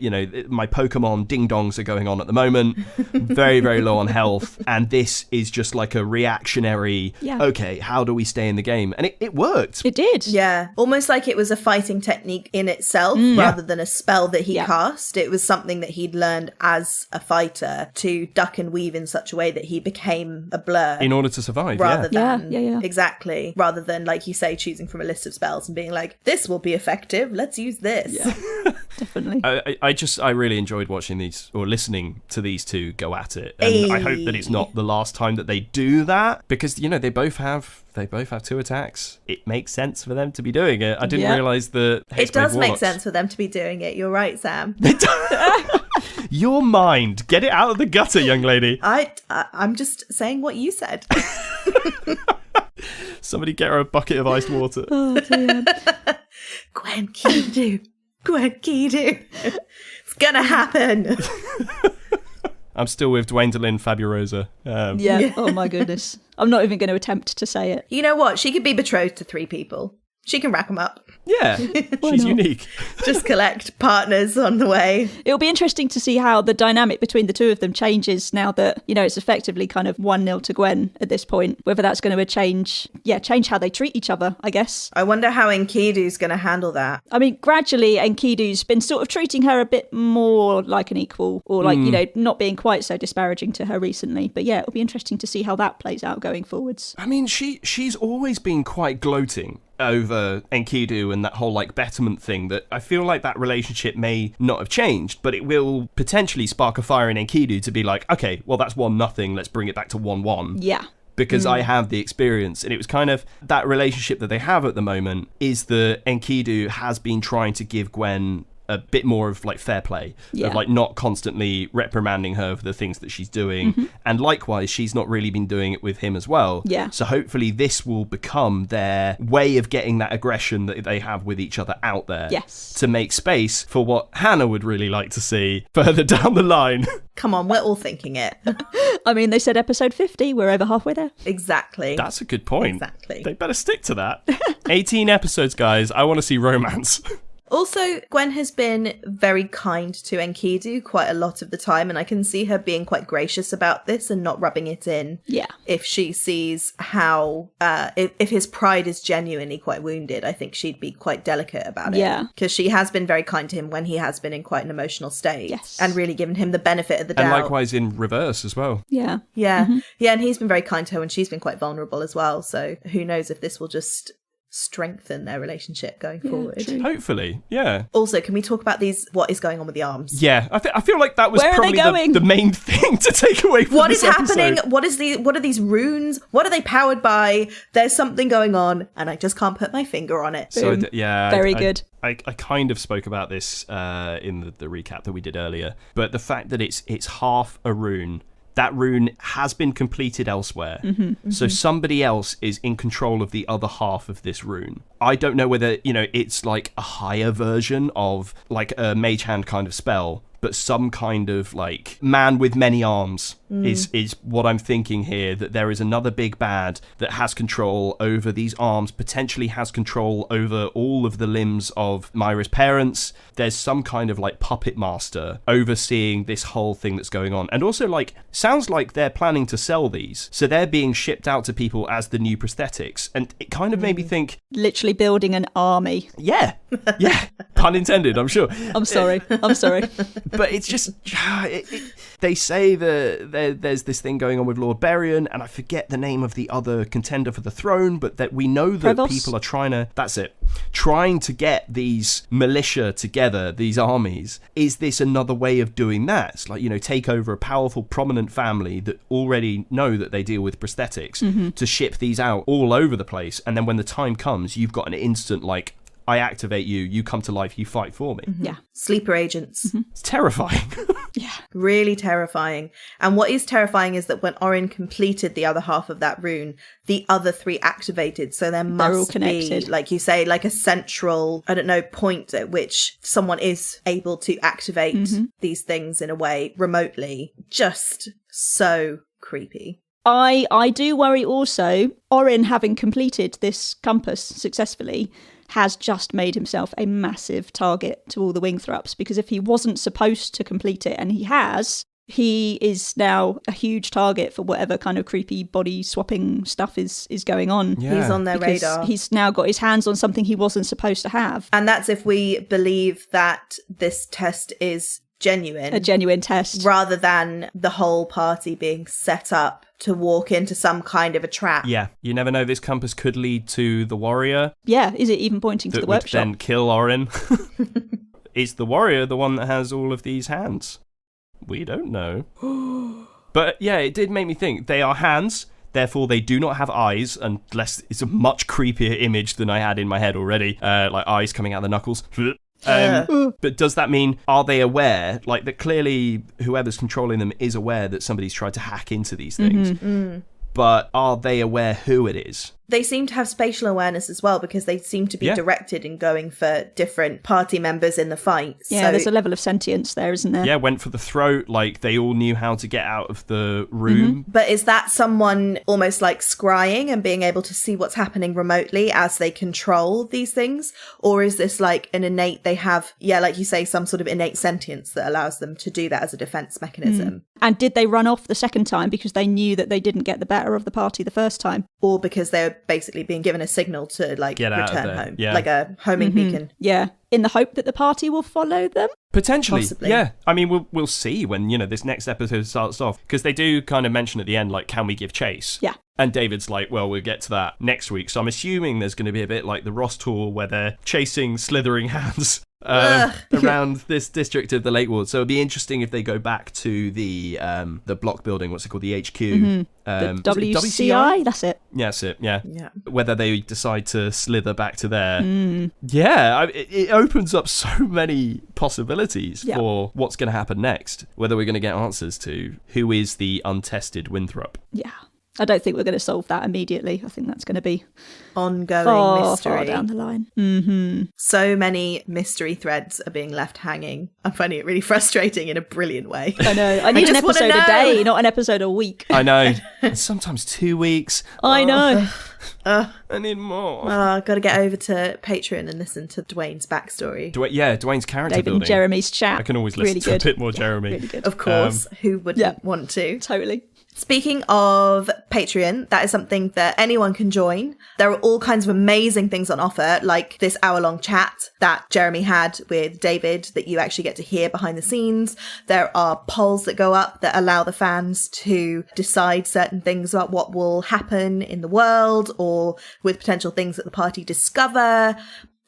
my Pokemon ding dongs are going on at the moment, very very low on health, and this is just like a reactionary okay, how do we stay in the game? And it worked. It did. Yeah. Almost like it was a fighting technique in itself rather than a spell that he cast. It was something that he'd learned as a fighter to duck and weave in such a way that he became a blur. In order to survive, rather than, exactly. Rather than, like you say, choosing from a list of spells and being like, this will be effective, let's use this. Yeah. Definitely. I really enjoyed watching these, or listening to these two go at it. And I hope that it's not the last time that they do that, because, they both have 2 attacks. It makes sense for them to be doing it. I didn't realise that it does make sense for them to be doing it. You're right, Sam. Your mind. Get it out of the gutter, young lady. I'm just saying what you said. Somebody get her a bucket of iced water. Oh, dear. Gwen Kidu. It's gonna happen. I'm still with Dwayne Fabulosa. Yeah. Oh my goodness. I'm not even going to attempt to say it. You know what? She could be betrothed to 3 people. She can rack them up. Yeah, she's not? unique. Just collect partners on the way. It'll be interesting to see how the dynamic between the two of them changes now that, it's effectively kind of 1-0 to Gwen at this point. Whether that's going to change how they treat each other, I guess. I wonder how Enkidu's going to handle that. I mean, gradually Enkidu's been sort of treating her a bit more like an equal, or like, not being quite so disparaging to her recently. But yeah, it'll be interesting to see how that plays out going forwards. I mean, she's always been quite gloating over Enkidu and that whole like betterment thing, that I feel like that relationship may not have changed, but it will potentially spark a fire in Enkidu to be like, okay, well, that's 1-0, let's bring it back to 1-1. Yeah. Because I have the experience. And it was kind of that relationship that they have at the moment is that Enkidu has been trying to give Gwen a bit more of like fair play, of like not constantly reprimanding her for the things that she's doing. And likewise, she's not really been doing it with him as well. Yeah. So hopefully this will become their way of getting that aggression that they have with each other out there. Yes. To make space for what Hannah would really like to see further down the line. Come on, we're all thinking it. I mean, they said episode 50. We're over halfway there. Exactly. That's a good point. Exactly. They better stick to that. 18 episodes, guys. I want to see romance. Also, Gwen has been very kind to Enkidu quite a lot of the time, and I can see her being quite gracious about this and not rubbing it in. Yeah. If she sees how, if his pride is genuinely quite wounded, I think she'd be quite delicate about it. Yeah. Because she has been very kind to him when he has been in quite an emotional state. Yes. And really given him the benefit of the doubt. And likewise in reverse as well. Yeah. Yeah. Yeah, and he's been very kind to her, and she's been quite vulnerable as well. So who knows if this will just strengthen their relationship going forward. True. Hopefully, yeah. Also, can we talk about what is going on with the arms? Yeah, I feel like that was Where are they probably going? the main thing to take away from What this is happening? episode. What are these runes? What are they powered by? There's something going on, and I just can't put my finger on it. So, Boom. yeah, Very good. I kind of spoke about this in the recap that we did earlier, but the fact that it's half a rune. That rune has been completed elsewhere. So somebody else is in control of the other half of this rune. I don't know whether, it's like a higher version of like a mage hand kind of spell, but some kind of like man with many arms is what I'm thinking here, that there is another big bad that has control over these arms, potentially has control over all of the limbs of Myra's parents. There's some kind of like puppet master overseeing this whole thing that's going on. And also like, sounds like they're planning to sell these. So they're being shipped out to people as the new prosthetics. And it kind of made me think... Literally building an army. Yeah. Pun intended, I'm sure. I'm sorry. But it's just... they say that there's this thing going on with Lord Berion, and I forget the name of the other contender for the throne, but that we know that Prevost? people are trying to get these militia together, these armies. Is this another way of doing that? It's like, take over a powerful, prominent family that already know that they deal with prosthetics to ship these out all over the place, and then when the time comes, you've got an instant, like, I activate you, you come to life, you fight for me. Yeah. Sleeper agents. It's terrifying. Yeah. Really terrifying. And what is terrifying is that when Orin completed the other half of that rune, the other 3 activated. So there all must be, connected. like you say, like a central, point at which someone is able to activate these things in a way remotely. Just so creepy. I do worry also, Orin, having completed this compass successfully, has just made himself a massive target to all the Wingthrups, because if he wasn't supposed to complete it, and he is now a huge target for whatever kind of creepy body swapping stuff is going on. Yeah. He's on their Because radar. he's now got his hands on something he wasn't supposed to have. And that's if we believe that this test is genuine. A genuine test. Rather than the whole party being set up to walk into some kind of a trap. Yeah, you never know, this compass could lead to the warrior. Yeah, is it even pointing to that the would workshop? then kill Orin. Is the warrior the one that has all of these hands? We don't know. But yeah, it did make me think. They are hands, therefore they do not have eyes, unless it's a much creepier image than I had in my head already. Like eyes coming out of the knuckles. But does that mean, are they aware, like that clearly whoever's controlling them is aware that somebody's tried to hack into these things, but are they aware who it is? They seem to have spatial awareness as well, because they seem to be Yeah. directed in going for different party members in the fight. Yeah, So there's a level of sentience there, isn't there? Yeah, went for the throat, like they all knew how to get out of the room. But is that someone almost like scrying and being able to see what's happening remotely as they control these things? Or is this like an innate, they have, like you say, some sort of innate sentience that allows them to do that as a defense mechanism? And did they run off the second time because they knew that they didn't get the better of the party the first time? Or because they're basically being given a signal to like Get out of return there. home, Yeah. like a homing beacon. Yeah, in the hope that the party will follow them? Potentially, Possibly. yeah. I mean, we'll see when, this next episode starts off. Because they do kind of mention at the end, like, can we give chase? Yeah. And David's like, well, we'll get to that next week. So I'm assuming there's going to be a bit like the Ross tour where they're chasing slithering hands around this district of the Lake Ward. So it'd be interesting if they go back to the block building, what's it called, the HQ? The Was it WCI? That's it. Yeah, that's it, yeah. Yeah. Whether they decide to slither back to there. Yeah, it opens up so many possibilities Yeah. for what's going to happen next. Whether we're going to get answers to who is the untested Winthrop. Yeah. I don't think we're going to solve that immediately. I think that's going to be Ongoing far mystery. down the line. So many mystery threads are being left hanging. I'm finding it really frustrating in a brilliant way. I know. I need an just wanna episode a know. day, not an episode a week. I know. And sometimes 2 weeks. I know. I need more. I've got to get over to Patreon and listen to Dwayne's backstory. Dwayne's character David building. and Jeremy's chat. I can always listen really to good. a bit more Jeremy. Really good. Of course, who wouldn't want to? Totally. Speaking of Patreon, that is something that anyone can join. There are all kinds of amazing things on offer, like this hour-long chat that Jeremy had with David that you actually get to hear behind the scenes. There are polls that go up that allow the fans to decide certain things about what will happen in the world or with potential things that the party discover.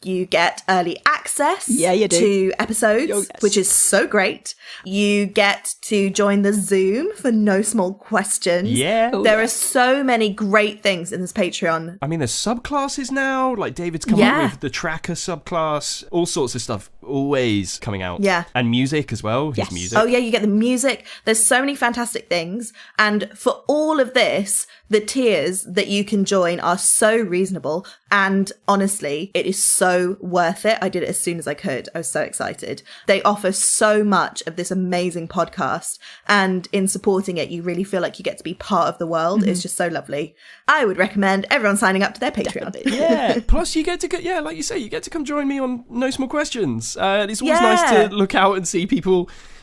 You get early access to episodes, which is so great. You get to join the Zoom for no small questions. Yeah. There are so many great things in this Patreon. I mean, there's subclasses now. Like, David's come up with the tracker subclass. All sorts of stuff always coming out. Yeah. And music as well. His music. Oh, yeah, you get the music. There's so many fantastic things. And for all of this, the tiers that you can join are so reasonable. And honestly, it is so worth it. I did it as soon as I could. I was so excited. They offer so much of this amazing podcast. And in supporting it, you really feel like you get to be part of the world. It's just so lovely. I would recommend everyone signing up to their Patreon. Yeah. Plus, you get to go, like you say, you get to come join me on No Small Questions. It's always nice to look out and see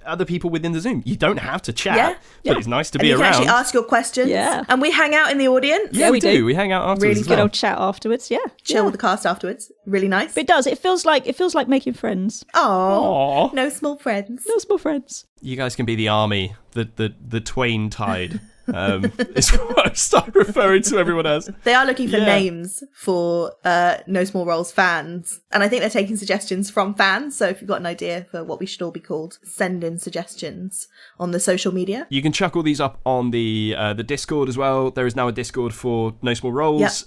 other people within the Zoom. You don't have to chat, but it's nice to be you around. can actually ask your questions. Yeah. And we hang out in the audience. Yeah, we do. We hang out afterwards. Really as Good well. old chat afterwards. Yeah. Chill with the cast afterwards. Really nice. But it does. It feels like making friends. Oh, Aw. no small friends. No small friends. You guys can be the army, the Twain Tide. Is what I start referring to everyone as. They are looking for Yeah. names for No Small Roles fans. And I think they're taking suggestions from fans. So if you've got an idea for what we should all be called, send in suggestions on the social media. You can chuck all these up on the Discord as well. There is now a Discord for No Small Roles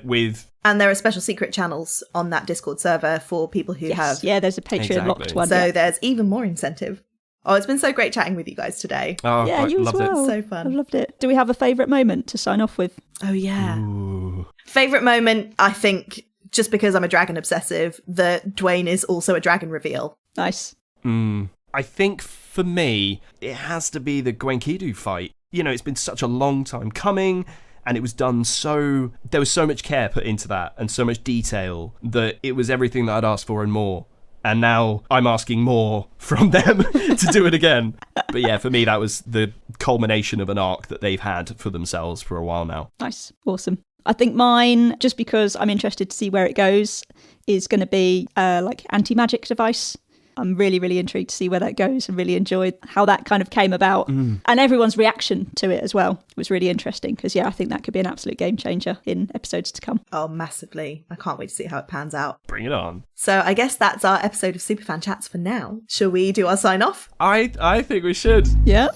with... And there are special secret channels on that Discord server for people who have. Yeah, there's a Patreon locked Exactly. one. So there's even more incentive. Oh, it's been so great chatting with you guys today. Oh, Yeah, I you as loved well. So fun. I've loved it. Do we have a favourite moment to sign off with? Oh, yeah. it. Ooh. Favourite moment, I think, just because I'm a dragon obsessive, that Dwayne is also a dragon reveal. Nice. I think for me, it has to be the Gwenkidu fight. You know, it's been such a long time coming, and it was done so... There was so much care put into that, and so much detail, that it was everything that I'd asked for and more. And now I'm asking more from them to do it again. But yeah, for me, that was the culmination of an arc that they've had for themselves for a while now. Nice. Awesome. I think mine, just because I'm interested to see where it goes, is going to be like anti-magic device. I'm really, really intrigued to see where that goes and really enjoyed how that kind of came about. And everyone's reaction to it as well was really interesting because, I think that could be an absolute game changer in episodes to come. Oh, massively. I can't wait to see how it pans out. Bring it on. So I guess that's our episode of Superfan Chats for now. Shall we do our sign off? I think we should. Yeah.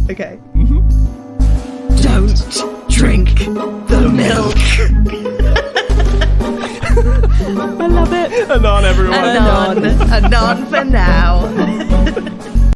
Okay. Don't drink the milk. I love it. Anon, everyone. Anon for now.